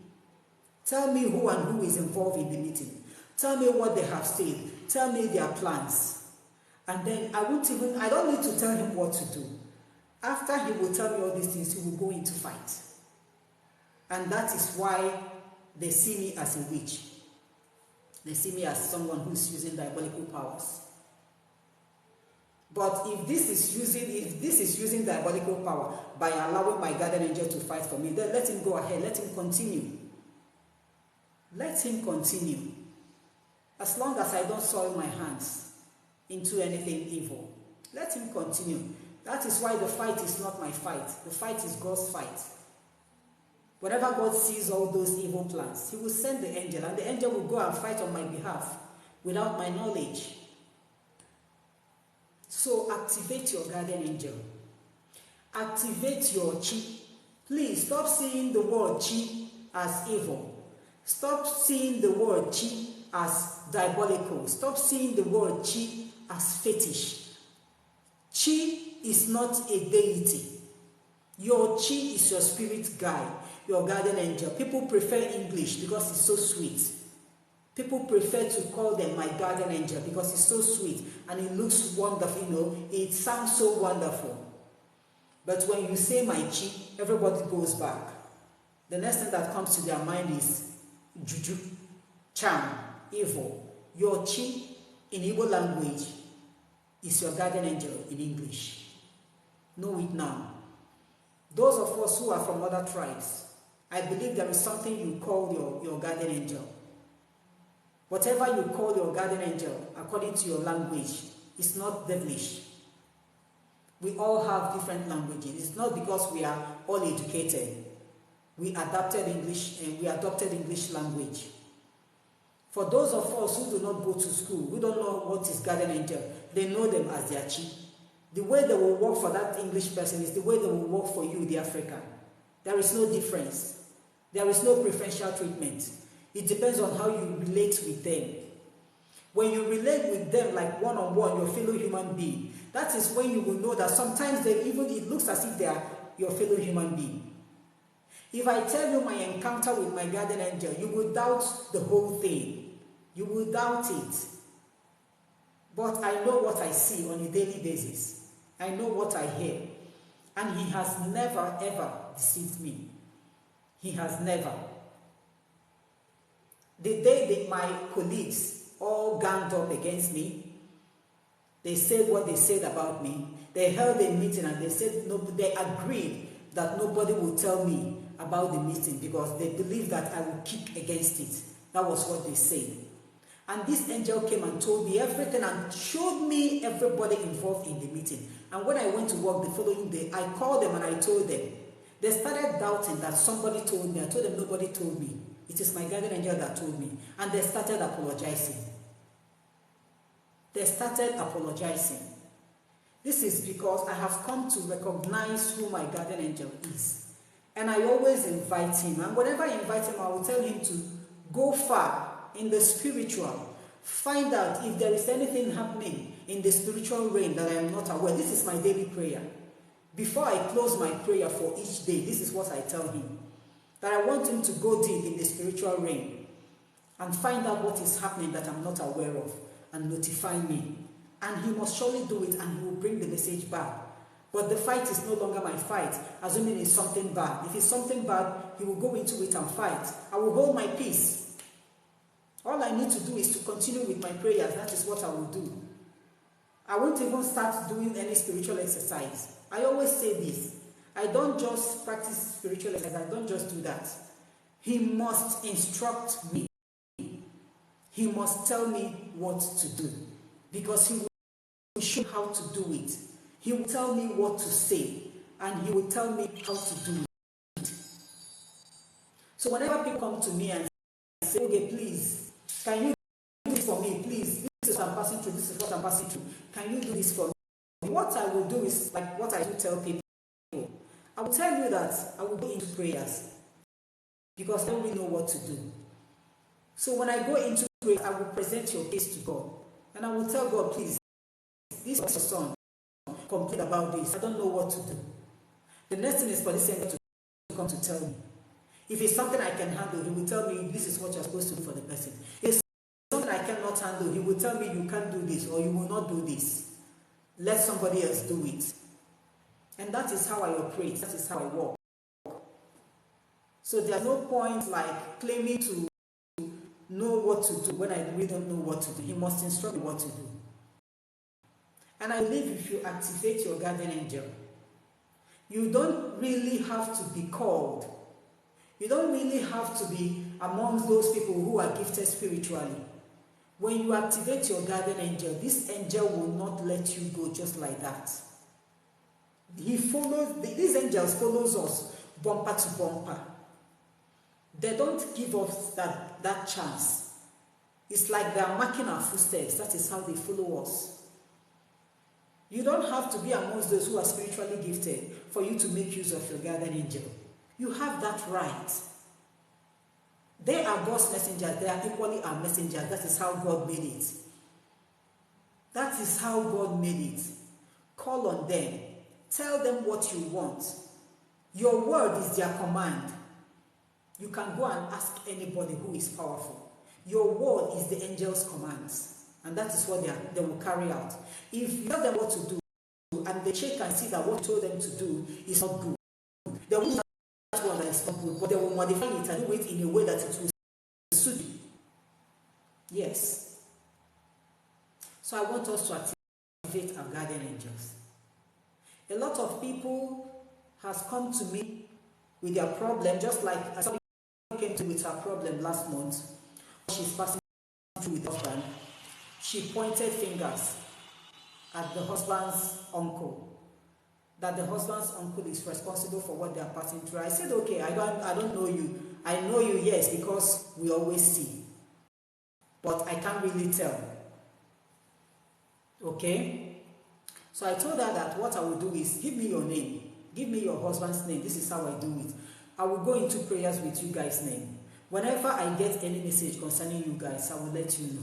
Tell me who and who is involved in the meeting. Tell me what they have said. Tell me their plans. And then I don't need to tell him what to do. After he will tell me all these things, he will go into fight. And that is why they see me as a witch. They see me as someone who is using diabolical powers. But if this is using diabolical power by allowing my guardian angel to fight for me, then let him go ahead. Let him continue. Let him continue. As long as I don't soil my hands into anything evil, let him continue. That is why the fight is not my fight. The fight is God's fight. Whenever God sees all those evil plans, he will send the angel, and the angel will go and fight on my behalf without my knowledge. So activate your guardian angel. Activate your chi. Please stop seeing the word chi as evil. Stop seeing the word chi as diabolical. Stop seeing the word chi as fetish. Chi is not a deity. Your chi is your spirit guide, your guardian angel. People prefer English because it's so sweet. People prefer to call them my guardian angel because it's so sweet and it looks wonderful, it sounds so wonderful. But when you say my chi, everybody goes back. The next thing that comes to their mind is juju, charm, evil. Your chi in Igbo language is your guardian angel in English. Know it now. Those of us who are from other tribes, I believe there is something you call your guardian angel. Whatever you call your guardian angel, according to your language, is not devilish. We all have different languages. It's not because we are all educated. We adopted English language. For those of us who do not go to school, who don't know what is guardian angel, they know them as their chi. The way they will work for that English person is the way they will work for you, the African. There is no difference. There is no preferential treatment. It depends on how you relate with them. When you relate with them like one-on-one, your fellow human being, that is when you will know that sometimes it looks as if they are your fellow human being. If I tell you my encounter with my guardian angel, you will doubt the whole thing. You will doubt it. But I know what I see on a daily basis. I know what I hear. And he has never, ever deceived me. He has never. The day that my colleagues all ganged up against me, they said what they said about me. They held a meeting and they said, no, they agreed that nobody will tell me about the meeting because they believe that I will kick against it. That was what they said. And this angel came and told me everything and showed me everybody involved in the meeting. And when I went to work the following day, I called them and I told them. They started doubting that somebody told me. I told them nobody told me. It is my guardian angel that told me. And they started apologizing. They started apologizing. This is because I have come to recognize who my guardian angel is. And I always invite him. And whenever I invite him, I will tell him to go far in the spiritual. Find out if there is anything happening in the spiritual realm that I am not aware. This is my daily prayer. Before I close my prayer for each day, this is what I tell him. That I want him to go deep in the spiritual realm and find out what is happening that I'm not aware of and notify me. And he must surely do it and he will bring the message back. But the fight is no longer my fight, assuming it's something bad. If it's something bad, he will go into it and fight. I will hold my peace. All I need to do is to continue with my prayers. That is what I will do. I won't even start doing any spiritual exercise. I always say this. I don't just practice spiritual exercise. I don't just do that. He must instruct me. He must tell me what to do. Because he will show how to do it. He will tell me what to say. And he will tell me how to do it. So whenever people come to me and say, okay, please, can you do this for me, please? This is what I'm passing through. This is what I'm passing through. Can you do this for me? What I will do is like what I do tell people. I will tell you that I will go into prayers because I don't really know what to do. So when I go into prayer, I will present your case to God. And I will tell God, please, this is your son. Complain about this. I don't know what to do. The next thing is for this angel to come to tell me. If it's something I can handle, he will tell me this is what you're supposed to do for the person. If it's something I cannot handle, he will tell me you can't do this or you will not do this. Let somebody else do it. And that is how I operate. That is how I walk. So there's no point like claiming to know what to do when I really don't know what to do. He must instruct me what to do. And I believe if you activate your guardian angel, you don't really have to be called. You don't really have to be amongst those people who are gifted spiritually. When you activate your guardian angel, this angel will not let you go just like that. These angels follows us bumper to bumper. They don't give us that chance. It's like they are marking our footsteps. That is how they follow us. You don't have to be amongst those who are spiritually gifted for you to make use of your guardian angel. You have that right. They are God's messengers. They are equally our messengers. That is how God made it. That is how God made it. Call on them. Tell them what you want. Your word is their command. You can go and ask anybody who is powerful. Your word is the angel's commands. And that is what they will carry out. If you tell them what to do, and they check and see that what you told them to do is not good, they will not do that one that is not good, but they will modify it and do it in a way that it will suit you. Yes. So I want us to activate our guardian angels. A lot of people has come to me with their problem, just like somebody came to me with her problem last month. She's passing through with her husband. She pointed fingers at the husband's uncle, that the husband's uncle is responsible for what they are passing through. I said, okay, I don't know you. I know you, yes, because we always see. But I can't really tell. Okay? So I told her that what I will do is, give me your name. Give me your husband's name. This is how I do it. I will go into prayers with you guys' name. Whenever I get any message concerning you guys, I will let you know.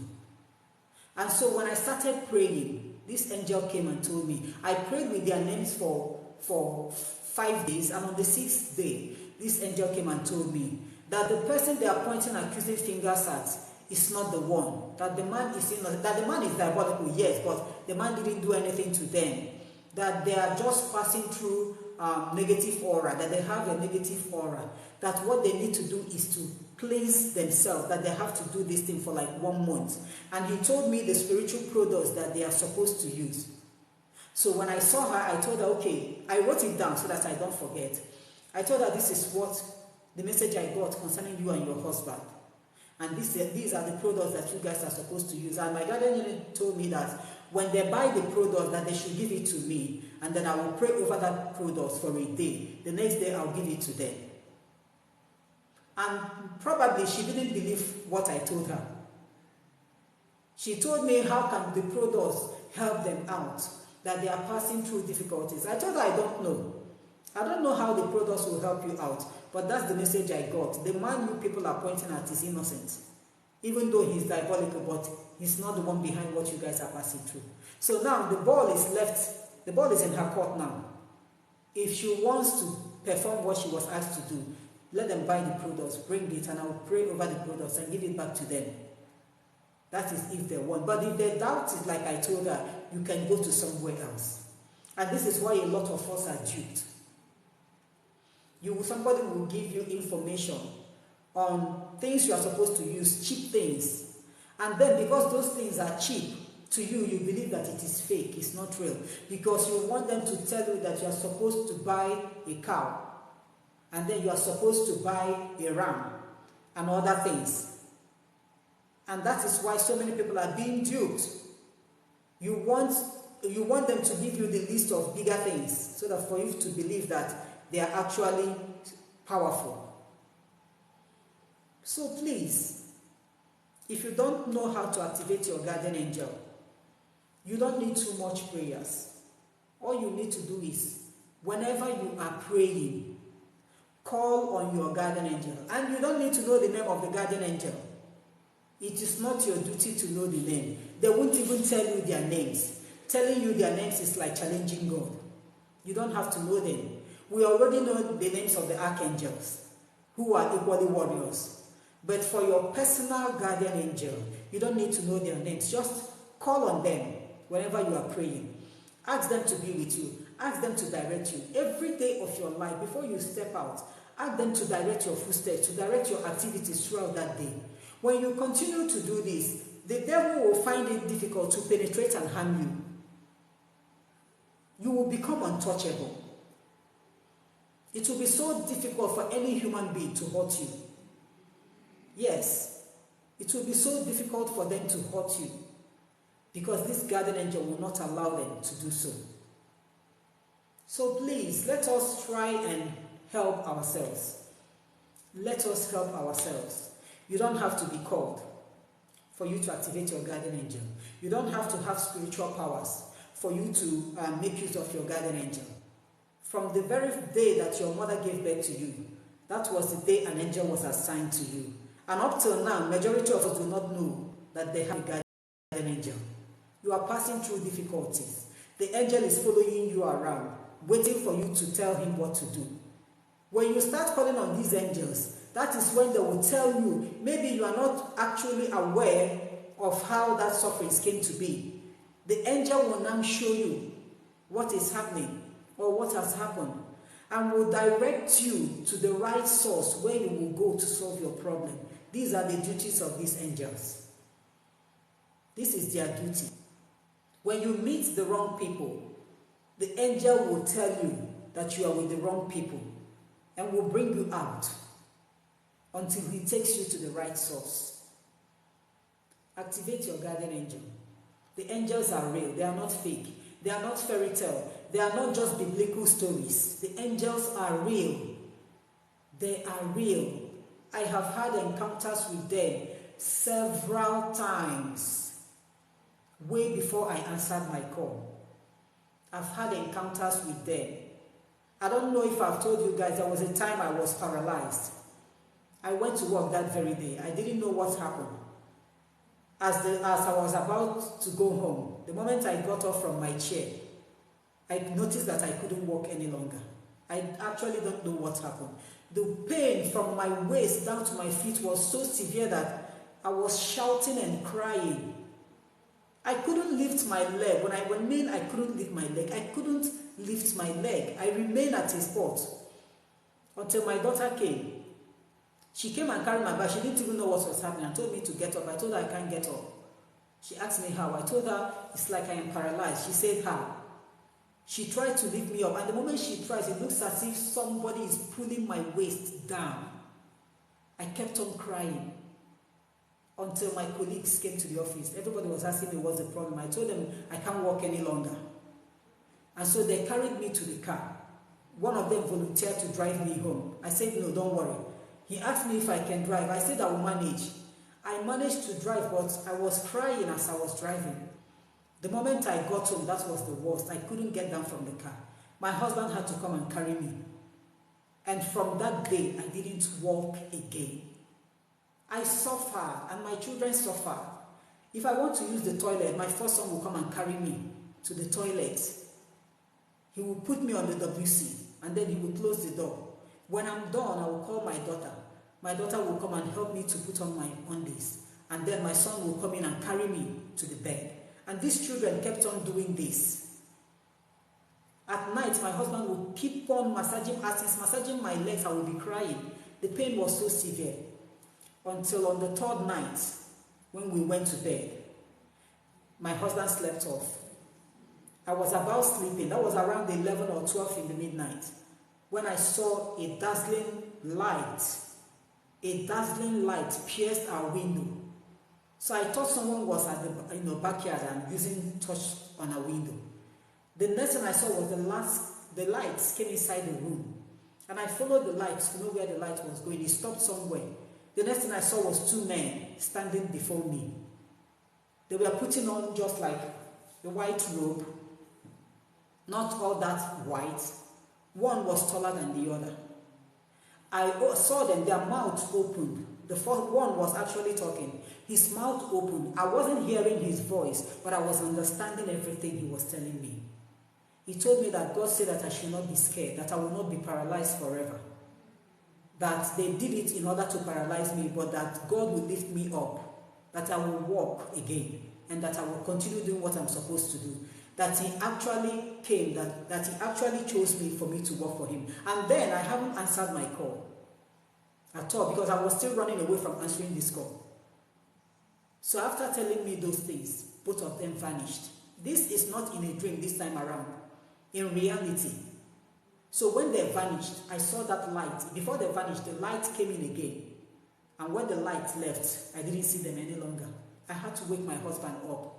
And so when I started praying, this angel came and told me. I prayed with their names for 5 days, and on the 6th day, this angel came and told me that the person they are pointing accusing fingers at is not the one. That the man is innocent. That the man is diabolical, yes, but the man didn't do anything to them. That they are just passing through negative aura, that they have a negative aura, that what they need to do is to cleanse themselves, that they have to do this thing for like 1 month. And he told me the spiritual products that they are supposed to use. So when I saw her, I told her, okay, I wrote it down so that I don't forget. I told her this is what the message I got concerning you and your husband. And these are the products that you guys are supposed to use. And my guardian told me that when they buy the product, that they should give it to me. And then I will pray over that product for a day. The next day, I'll give it to them. And probably she didn't believe what I told her. She told me, how can the products help them out? That they are passing through difficulties. I told her, I don't know. I don't know how the products will help you out. But that's the message I got. The man you people are pointing at is innocent. Even though he's diabolical, but he's not the one behind what you guys are passing through. So now the ball is left. The ball is in her court now. If she wants to perform what she was asked to do, let them buy the products, bring it, and I will pray over the products and give it back to them. That is if they want. But if they doubt it, like I told her, you can go to somewhere else. And this is why a lot of us are duped. Somebody will give you information on things you are supposed to use, cheap things. And then because those things are cheap, to you, you believe that it is fake, it's not real. Because you want them to tell you that you are supposed to buy a cow. And then you are supposed to buy a ram and other things. And that is why so many people are being duped. You want them to give you the list of bigger things so that for you to believe that they are actually powerful. So please, if you don't know how to activate your guardian angel, you don't need too much prayers. All you need to do is, whenever you are praying, call on your guardian angel. And you don't need to know the name of the guardian angel. It is not your duty to know the name. They won't even tell you their names. Telling you their names is like challenging God. You don't have to know them. We already know the names of the archangels, who are equally warriors. But for your personal guardian angel, you don't need to know their names. Just call on them whenever you are praying. Ask them to be with you. Ask them to direct you. Every day of your life, before you step out, ask them to direct your footsteps, to direct your activities throughout that day. When you continue to do this, the devil will find it difficult to penetrate and harm you. You will become untouchable. It will be so difficult for any human being to hurt you. Yes, it will be so difficult for them to hurt you because this guardian angel will not allow them to do so. So please, let us try and help ourselves. Let us help ourselves. You don't have to be called for you to activate your guardian angel. You don't have to have spiritual powers for you to make use of your guardian angel. From the very day that your mother gave birth to you, that was the day an angel was assigned to you. And up till now, majority of us do not know that they have a guardian angel. You are passing through difficulties. The angel is following you around, waiting for you to tell him what to do. When you start calling on these angels, that is when they will tell you, maybe you are not actually aware of how that suffering came to be. The angel will now show you what is happening or what has happened, and will direct you to the right source where you will go to solve your problem. These are the duties of these angels. This is their duty. When you meet the wrong people, the angel will tell you that you are with the wrong people and will bring you out until he takes you to the right source. Activate your guardian angel. The angels are real. They are not fake. They are not fairy tale. They are not just biblical stories. The angels are real. They are real. I have had encounters with them several times, way before I answered my call. I've had encounters with them. I don't know if I've told you guys, there was a time I was paralyzed. I went to work that very day. I didn't know what happened. As I was about to go home, the moment I got off from my chair, I noticed that I couldn't walk any longer. I actually don't know what happened. The pain from my waist down to my feet was so severe that I was shouting and crying. I couldn't lift my leg. When I mean I couldn't lift my leg, I couldn't lift my leg. I remained at a spot until my daughter came. She came and carried my bag. She didn't even know what was happening and told me to get up. I told her I can't get up. She asked me how. I told her it's like I am paralyzed. She said how. She tried to lift me up, and the moment she tries, it looks as if somebody is pulling my waist down. I kept on crying until my colleagues came to the office. Everybody was asking me what's the problem. I told them I can't walk any longer. And so they carried me to the car. One of them volunteered to drive me home. I said, no, don't worry. He asked me if I can drive. I said I will manage. I managed to drive, but I was crying as I was driving. The moment I got home, that was the worst. I couldn't get down from the car. My husband had to come and carry me. And from that day, I didn't walk again. I suffered, and my children suffered. If I want to use the toilet, my first son will come and carry me to the toilet. He will put me on the WC, and then he will close the door. When I'm done, I will call my daughter. My daughter will come and help me to put on my undies. And then my son will come in and carry me to the bed. And these children kept on doing this. At night, my husband would keep on massaging, as he's massaging my legs, I would be crying. The pain was so severe. Until on the third night, when we went to bed, my husband slept off. I was about sleeping. That was around 11 or 12 in the midnight, when I saw a dazzling light pierced our window. So I thought someone was at the backyard and using torch on our window. The next thing I saw was the lights came inside the room. And I followed the lights to know where the light was going. It stopped somewhere. The next thing I saw was two men standing before me. They were putting on just like a white robe, not all that white. One was taller than the other. I saw them, their mouths opened. The first one was actually talking. His mouth opened. I wasn't hearing his voice, but I was understanding everything he was telling me. He told me that God said that I should not be scared, that I will not be paralyzed forever. That they did it in order to paralyze me, but that God will lift me up, that I will walk again, and that I will continue doing what I'm supposed to do. That he actually came, that he actually chose me for me to work for him. And then I haven't answered my call at all, because I was still running away from answering this call. So after telling me those things, both of them vanished. This is not in a dream this time around, in reality. So when they vanished, I saw that light. Before they vanished, the light came in again. And when the light left, I didn't see them any longer. I had to wake my husband up.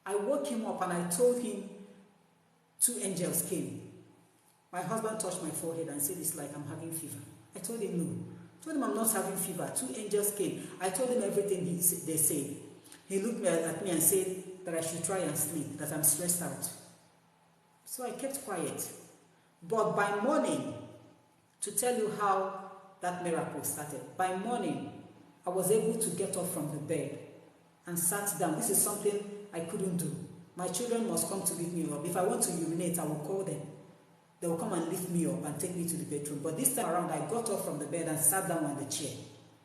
I woke him up and I told him 2 angels came. My husband touched my forehead and said, it's like I'm having fever. I told him no. I told him I'm not having fever. 2 angels came. I told him everything they said. He looked at me and said that I should try and sleep, that I'm stressed out. So I kept quiet. But by morning, to tell you how that miracle started, by morning, I was able to get up from the bed and sat down. This is something I couldn't do. My children must come to lift me up. If I want to urinate, I will call them. They will come and lift me up and take me to the bedroom. But this time around, I got up from the bed and sat down on the chair,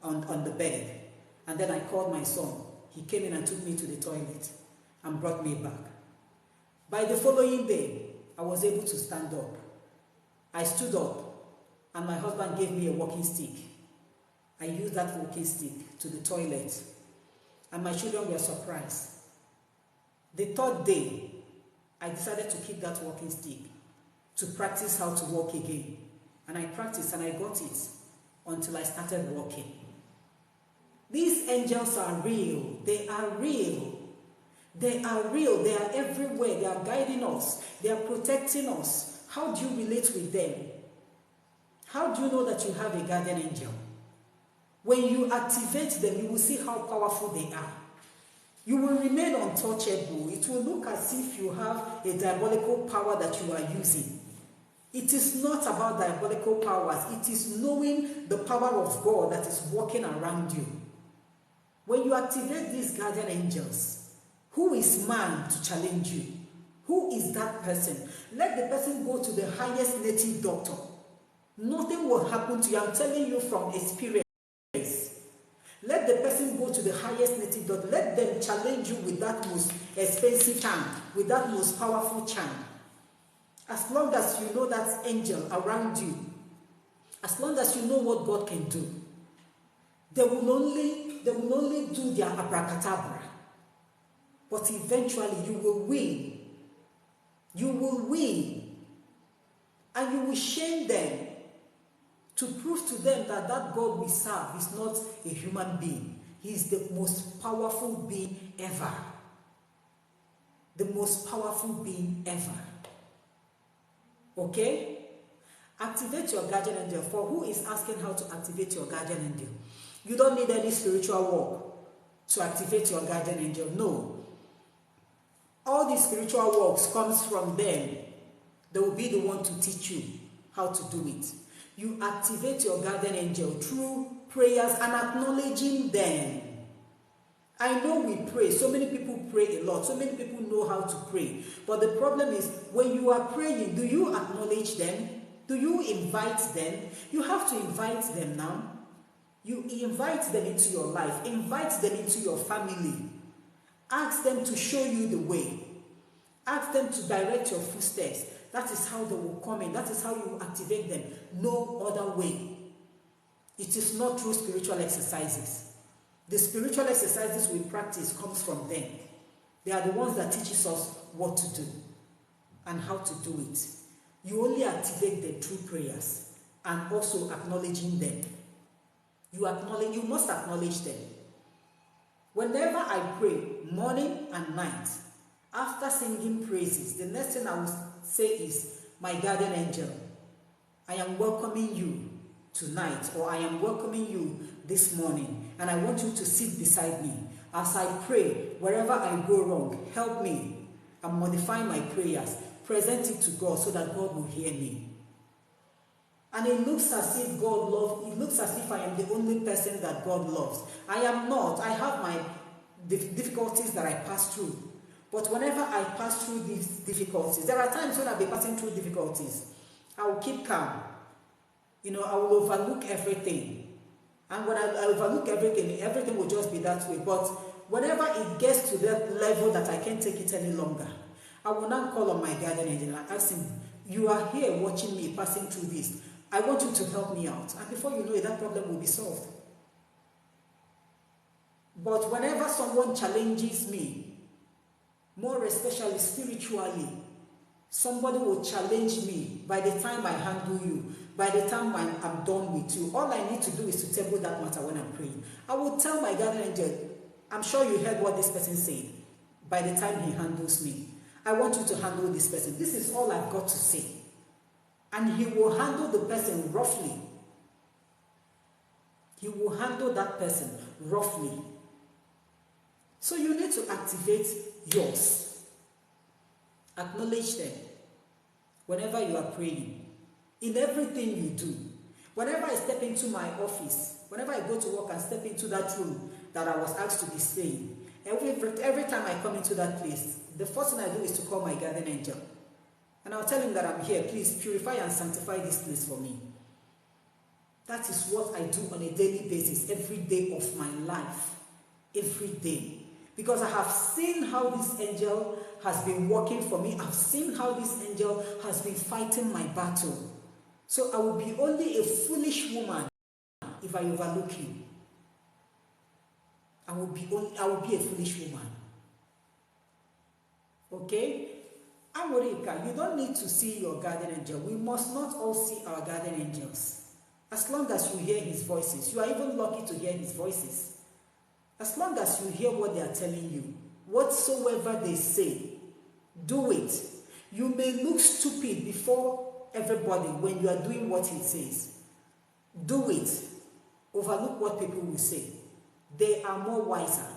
on the bed. And then I called my son. He came in and took me to the toilet and brought me back. By the following day, I was able to stand up. I stood up, and my husband gave me a walking stick. I used that walking stick to the toilet, and my children were surprised. The third day, I decided to keep that walking stick to practice how to walk again. And I practiced and I got it until I started walking. These angels are real. They are real. They are real. They are everywhere. They are guiding us. They are protecting us. How do you relate with them? How do you know that you have a guardian angel? When you activate them, you will see how powerful they are. You will remain untouchable. It will look as if you have a diabolical power that you are using. It is not about diabolical powers. It is knowing the power of God that is working around you. When you activate these guardian angels, who is man to challenge you? Who is that person? Let the person go to the highest native doctor. Nothing will happen to you. I'm telling you from experience. Let the person go to the highest native doctor. Let them challenge you with that most expensive charm, with that most powerful charm. As long as you know that angel around you, as long as you know what God can do, they will only do their abracadabra. But eventually you will win. You will win. And you will shame them to prove to them that that God we serve is not a human being. He is the most powerful being ever. The most powerful being ever. Okay? Activate your guardian angel. For who is asking how to activate your guardian angel? You don't need any spiritual work to activate your guardian angel. No. All these spiritual works comes from them. They will be the one to teach you how to do it. You activate your guardian angel through prayers and acknowledging them. I know we pray. So many people pray a lot. So many people know how to pray. But the problem is, when you are praying, do you acknowledge them? Do you invite them? You have to invite them now. You invite them into your life. Invite them into your family. Ask them to show you the way. Ask them to direct your footsteps. That is how they will come in. That is how you activate them. No other way. It is not through spiritual exercises. The spiritual exercises we practice comes from them. They are the ones that teaches us what to do and how to do it. You only activate them through prayers and also acknowledging them. You must acknowledge them. Whenever I pray, morning and night, after singing praises, the next thing I will say is, my guardian angel, I am welcoming you tonight, or I am welcoming you this morning, and I want you to sit beside me. As I pray, wherever I go wrong, help me and modify my prayers. Present it to God so that God will hear me. And it looks as if it looks as if I am the only person that God loves. I am not. I have my difficulties that I pass through. But whenever I pass through these difficulties, there are times when I'll be passing through difficulties. I will keep calm. I will overlook everything. And when I overlook everything, everything will just be that way. But whenever it gets to that level that I can't take it any longer, I will now call on my guardian angel and ask him, you are here watching me passing through this. I want you to help me out. And before you know it, that problem will be solved. But whenever someone challenges me, more especially spiritually, somebody will challenge me. By the time I handle you, by the time I'm done with you, all I need to do is to table that matter when I'm praying. I will tell my guardian angel, I'm sure you heard what this person said. By the time he handles me, I want you to handle this person. This is all I've got to say. And he will handle the person roughly. He will handle that person roughly. So you need to activate yours. Acknowledge them whenever you are praying. In everything you do. Whenever I step into my office, whenever I go to work and step into that room that I was asked to be staying, every time I come into that place, the first thing I do is to call my guardian angel. And I'll tell him that I'm here. Please purify and sanctify this place for me. That is what I do on a daily basis, every day of my life. Every day. Because I have seen how this angel has been working for me. I've seen how this angel has been fighting my battle. So I will be only a foolish woman if I overlook you. I will be a foolish woman. Okay? Amorika, you don't need to see your guardian angel. We must not all see our guardian angels. As long as you hear his voices, you are even lucky to hear his voices. As long as you hear what they are telling you, whatsoever they say, do it. You may look stupid before everybody when you are doing what he says. Do it. Overlook what people will say. They are more wiser.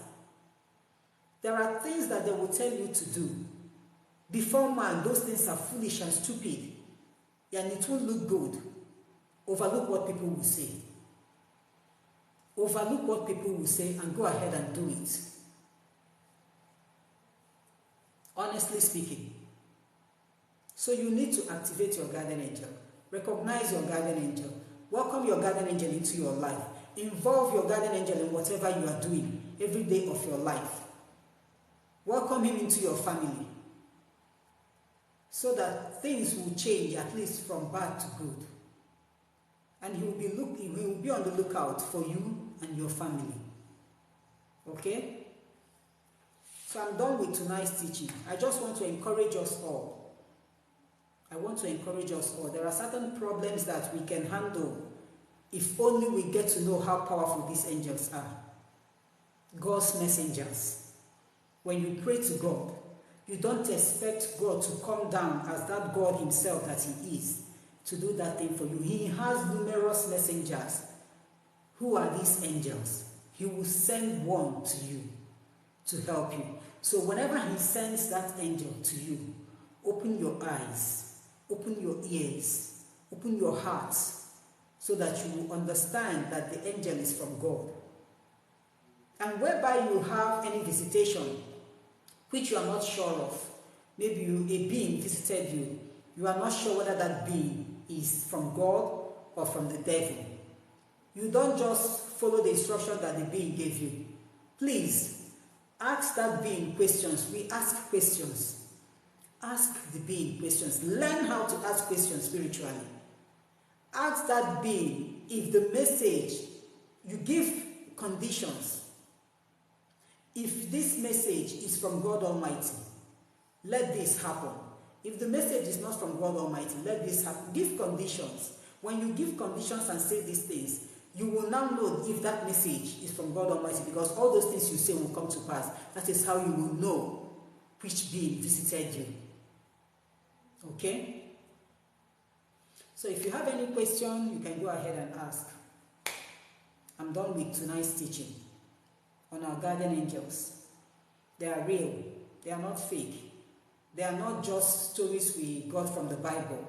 There are things that they will tell you to do. Before man, those things are foolish and stupid. and it won't look good. Overlook what people will say. Overlook what people will say and go ahead and do it. Honestly speaking. So you need to activate your guardian angel. Recognize your guardian angel. Welcome your guardian angel into your life. Involve your guardian angel in whatever you are doing every day of your life. Welcome him into your family so that things will change, at least from bad to good. And he will be on the lookout for you and your family. Okay? So I'm done with tonight's teaching. I just want to encourage us all. I want to encourage us all. There are certain problems that we can handle if only we get to know how powerful these angels are. God's messengers. When you pray to God, you don't expect God to come down as that God himself that he is to do that thing for you. He has numerous messengers. Who are these angels? He will send one to you to help you. So whenever he sends that angel to you, open your eyes, open your ears, open your heart, so that you will understand that the angel is from God. And whereby you have any visitation, which you are not sure of, maybe a being visited you, you are not sure whether that being is from God or from the devil. You don't just follow the instruction that the being gave you. Please, ask that being questions. We ask questions. Ask the being questions. Learn how to ask questions spiritually. Ask that being if the message, you give conditions. If this message is from God Almighty, let this happen. If the message is not from God Almighty, let this happen. Give conditions. When you give conditions and say these things, you will now know if that message is from God Almighty, because all those things you say will come to pass. That is how you will know which being visited you. Okay? So if you have any question, you can go ahead and ask. I'm done with tonight's teaching on our guardian angels. They are real. They are not fake. They are not just stories we got from the Bible.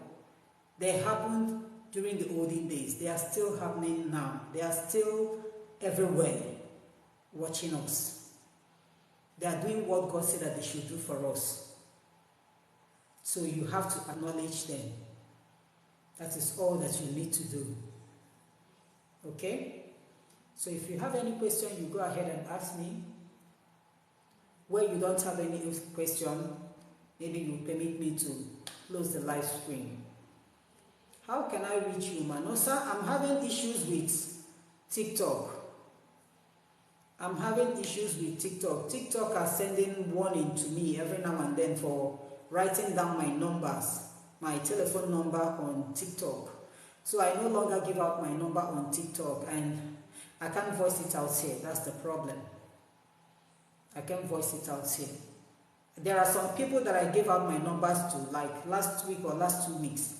They happened during the olden days. They are still happening now. They are still everywhere watching us. They are doing what God said that they should do for us. So you have to acknowledge them. That is all that you need to do. Okay? So if you have any question, you go ahead and ask me. Where you don't have any question, maybe you permit me to close the live stream. How can I reach you, Manosa? I'm having issues with TikTok. I'm having issues with TikTok. TikTok are sending warning to me every now and then for writing down my numbers, my telephone number on TikTok. So I no longer give out my number on TikTok, and I can't voice it out here. That's the problem. I can't voice it out here. There are some people that I gave out my numbers to, like last week or last 2 weeks.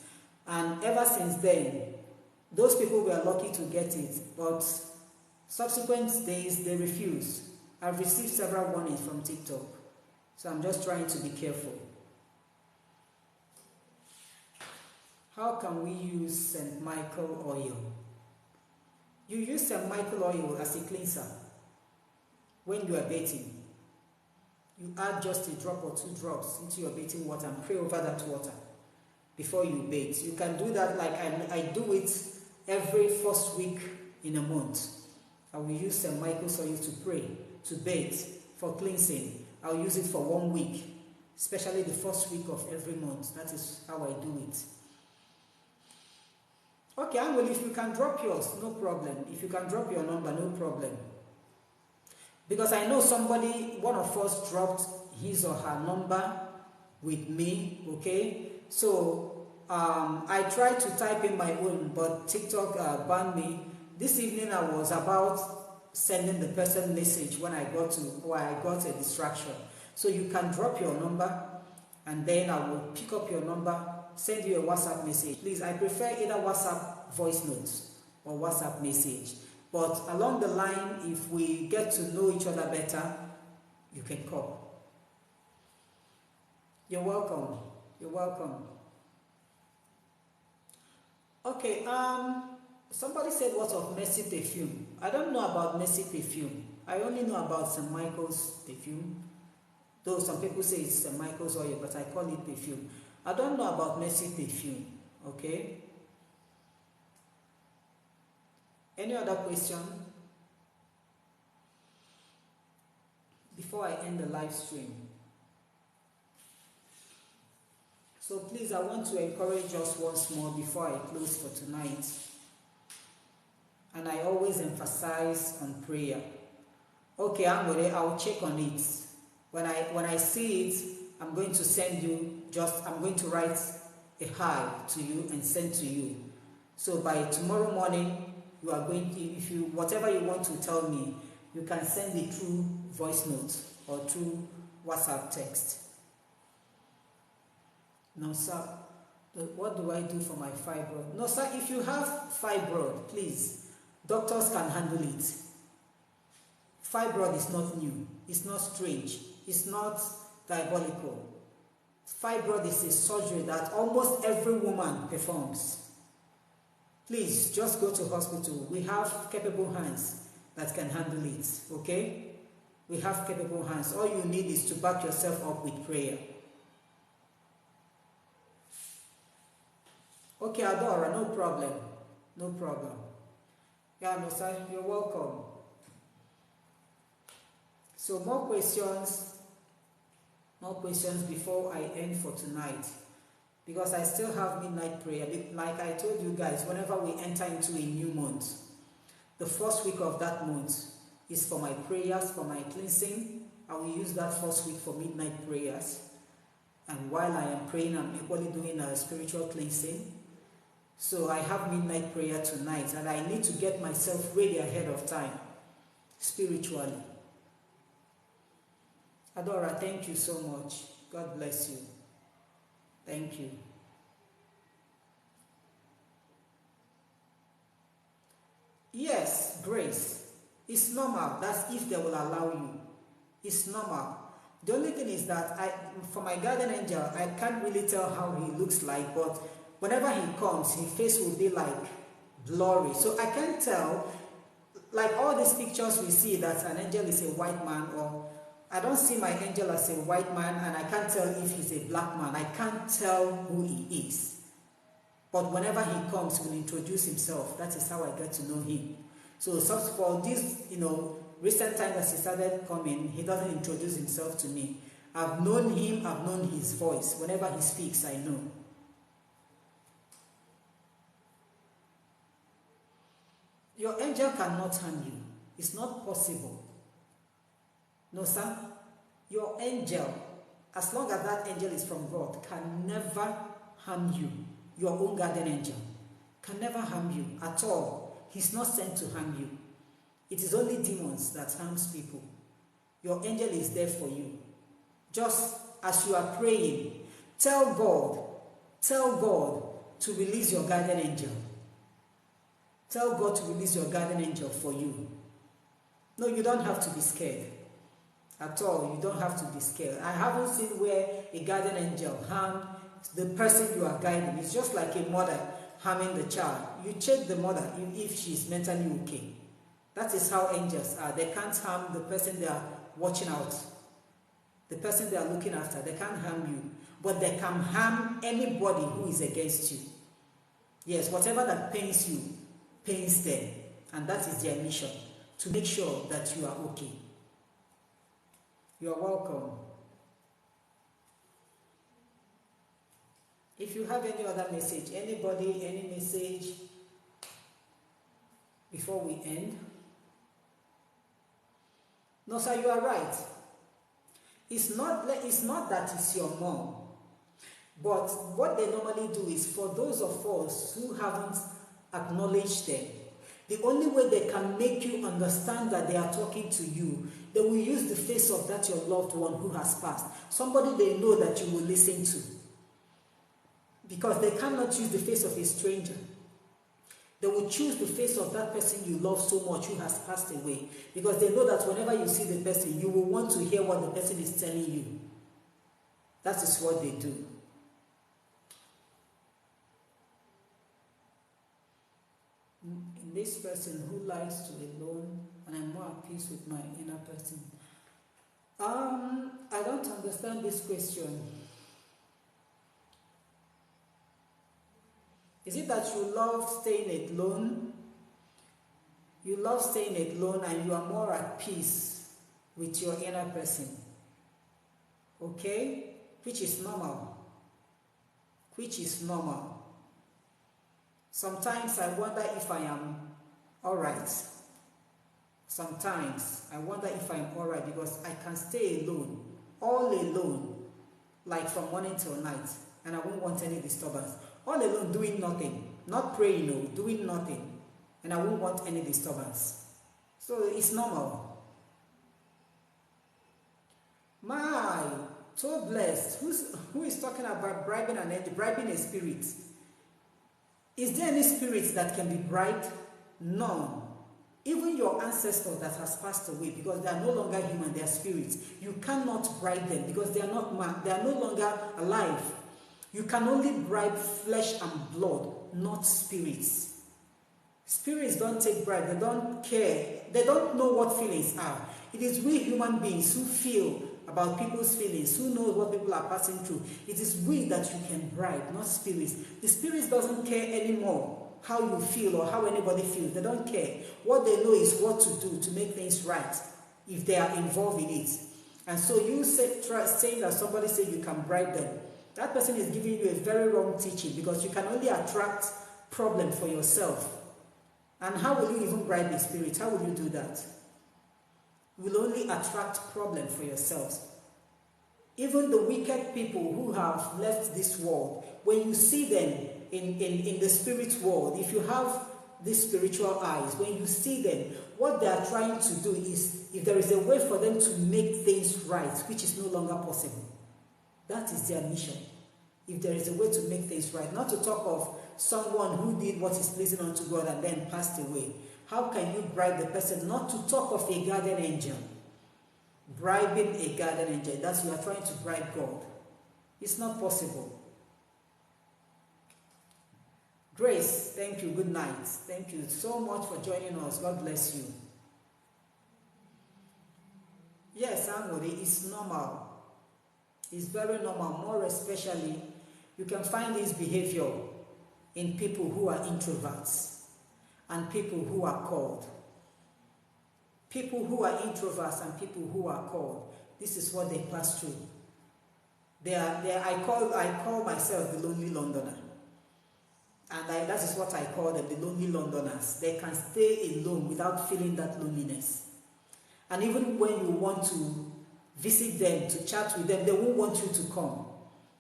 And ever since then, those people were lucky to get it. But subsequent days, they refuse. I've received several warnings from TikTok. So I'm just trying to be careful. How can we use St. Michael oil? You use St. Michael oil as a cleanser when you are bathing. You add just a drop or 2 drops into your bathing water and pray over that water before you bathe. You can do that like I do it every first week in a month. I will use St. Michael's oil to pray, to bathe, for cleansing. I'll use it for 1 week, especially the first week of every month. That is how I do it. Okay, well, if you can drop yours, no problem. If you can drop your number, no problem. Because I know one of us dropped his or her number with me, okay? So I tried to type in my own, but TikTok banned me. This evening I was about sending the person message when I got a distraction. So you can drop your number, and then I will pick up your number, send you a WhatsApp message. Please, I prefer either WhatsApp voice notes or WhatsApp message. But along the line, if we get to know each other better, you can call. You're welcome. You're welcome. Okay, somebody said what of Mercy perfume? I don't know about Mercy perfume. I only know about St. Michael's perfume. Though some people say it's St. Michael's oil, but I call it perfume. I don't know about Mercy perfume. Okay? Any other question? Before I end the live stream. So please, I want to encourage us once more before I close for tonight. And I always emphasize on prayer. Okay, I'll check on it. When I see it, I'm going to send you, I'm going to write a hi to you and send to you. So by tomorrow morning, you are going to, whatever you want to tell me, you can send it through voice note or through WhatsApp text. No, sir. What do I do for my fibroid? No, sir, if you have fibroid, please, doctors can handle it. Fibroid is not new. It's not strange. It's not diabolical. Fibroid is a surgery that almost every woman performs. Please, just go to hospital. We have capable hands that can handle it, okay? We have capable hands. All you need is to back yourself up with prayer. Okay, Adora, no problem. No problem. Yeah, no, sir, you're welcome. So more questions before I end for tonight. Because I still have midnight prayer. Like I told you guys, whenever we enter into a new month, the first week of that month is for my prayers, for my cleansing. I will use that first week for midnight prayers. And while I am praying, I'm equally doing a spiritual cleansing. So I have midnight prayer tonight, and I need to get myself ready ahead of time, spiritually. Adora, thank you so much. God bless you. Thank you. Yes, grace. It's normal. That's if they will allow you. It's normal. The only thing is that for my guardian angel, I can't really tell how he looks like, but whenever he comes, his face will be like blurry. So I can't tell, like all these pictures we see that an angel is a white man, or I don't see my angel as a white man, and I can't tell if he's a black man. I can't tell who he is. But whenever he comes, he will introduce himself. That is how I get to know him. So for this, recent time that he started coming, he doesn't introduce himself to me. I've known him, I've known his voice. Whenever he speaks, I know. Your angel cannot harm you. It's not possible. No, sir. Your angel, as long as that angel is from God, can never harm you. Your own guardian angel can never harm you at all. He's not sent to harm you. It is only demons that harms people. Your angel is there for you. Just as you are praying, tell God to release your guardian angel. Tell God to release your guardian angel for you. No, you don't have to be scared. At all, you don't have to be scared. I haven't seen where a guardian angel harmed the person you are guiding. It's just like a mother harming the child. You check the mother if she's mentally okay. That is how angels are. They can't harm the person they are watching out. The person they are looking after. They can't harm you. But they can harm anybody who is against you. Yes, whatever that pains you, pains them. And that is their mission. To make sure that you are okay. You are welcome. If you have any other message, anybody, any message before we end? No, sir, you are right. It's not that it's your mom. But what they normally do is, for those of us who haven't acknowledged them, the only way they can make you understand that they are talking to you, they will use the face of that your loved one who has passed. Somebody they know that you will listen to. Because they cannot use the face of a stranger. They will choose the face of that person you love so much who has passed away. Because they know that whenever you see the person, you will want to hear what the person is telling you. That is what they do. this person who likes to alone, and I'm more at peace with my inner person. I don't understand this question. Is it that you love staying alone? You love staying alone and you are more at peace with your inner person. Okay? Which is normal. Which is normal. Sometimes I wonder if I am alright. Sometimes I wonder if I'm alright because I can stay alone, all alone, like from morning till night, and I won't want any disturbance. All alone doing nothing, not praying, no, doing nothing, and I won't want any disturbance. So it's normal. My, so blessed. Who is talking about bribing an angel, bribing a spirit? Is there any spirit that can be bribed? None. Even your ancestors that has passed away, because they are no longer human, they are spirits. You cannot bribe them because they are not man, they are no longer alive. You can only bribe flesh and blood, not spirits. Spirits don't take bribe, they don't care, they don't know what feelings are. It is we human beings who feel about people's feelings, who knows what people are passing through. It is we that you can bribe, not spirits. The spirits doesn't care anymore how you feel or how anybody feels. They don't care. What they know is what to do to make things right if they are involved in it. And so you saying that somebody said you can bribe them, that person is giving you a very wrong teaching because you can only attract problem for yourself. And how will you even bribe the spirit? How will you do that? You will only attract problem for yourselves. Even the wicked people who have left this world, when you see them in the spirit world, if you have these spiritual eyes, when you see them, what they are trying to do is, if there is a way for them to make things right, which is no longer possible, that is their mission. If there is a way to make things right, not to talk of someone who did what is pleasing unto God and then passed away. How can you bribe the person? Not to talk of a guardian angel. Bribing a guardian angel, that's you are trying to bribe God. It's not possible. Grace, thank you. Good night. Thank you so much for joining us. God bless you. Yes, Angori, it's normal. It's very normal. More especially, you can find this behavior in people who are introverts and people who are called. People who are introverts and people who are called. This is what they pass through. I call myself the lonely Londoner. And that is what I call them, the lonely Londoners. They can stay alone without feeling that loneliness. And even when you want to visit them, to chat with them, they won't want you to come.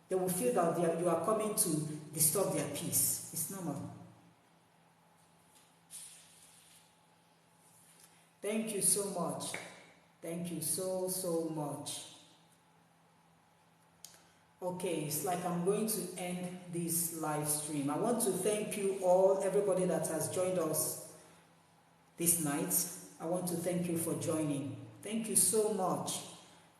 They will feel that you are coming to disturb their peace. It's normal. Thank you so much. Thank you so much. Okay, it's like I'm going to end this live stream. I want to thank you all, everybody that has joined us this night. I want to thank you for joining. Thank you so much.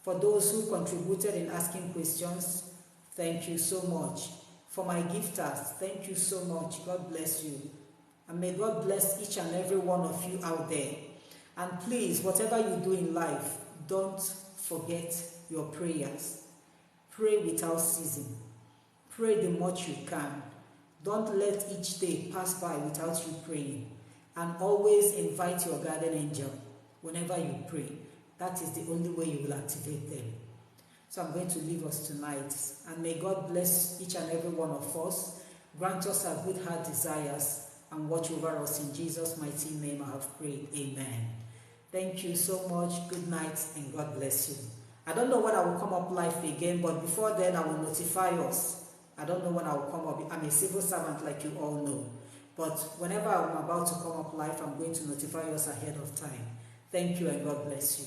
For those who contributed in asking questions, thank you so much. For my gifters, thank you so much. God bless you. And may God bless each and every one of you out there. And please, whatever you do in life, don't forget your prayers. Pray without ceasing. Pray the much you can. Don't let each day pass by without you praying. And always invite your guardian angel whenever you pray. That is the only way you will activate them. So I'm going to leave us tonight. And may God bless each and every one of us. Grant us our good heart desires and watch over us. In Jesus' mighty name I have prayed. Amen. Thank you so much. Good night and God bless you. I don't know when I will come up live again, but before then I will notify us. I don't know when I will come up. I'm a civil servant like you all know. But whenever I'm about to come up live, I'm going to notify us ahead of time. Thank you and God bless you.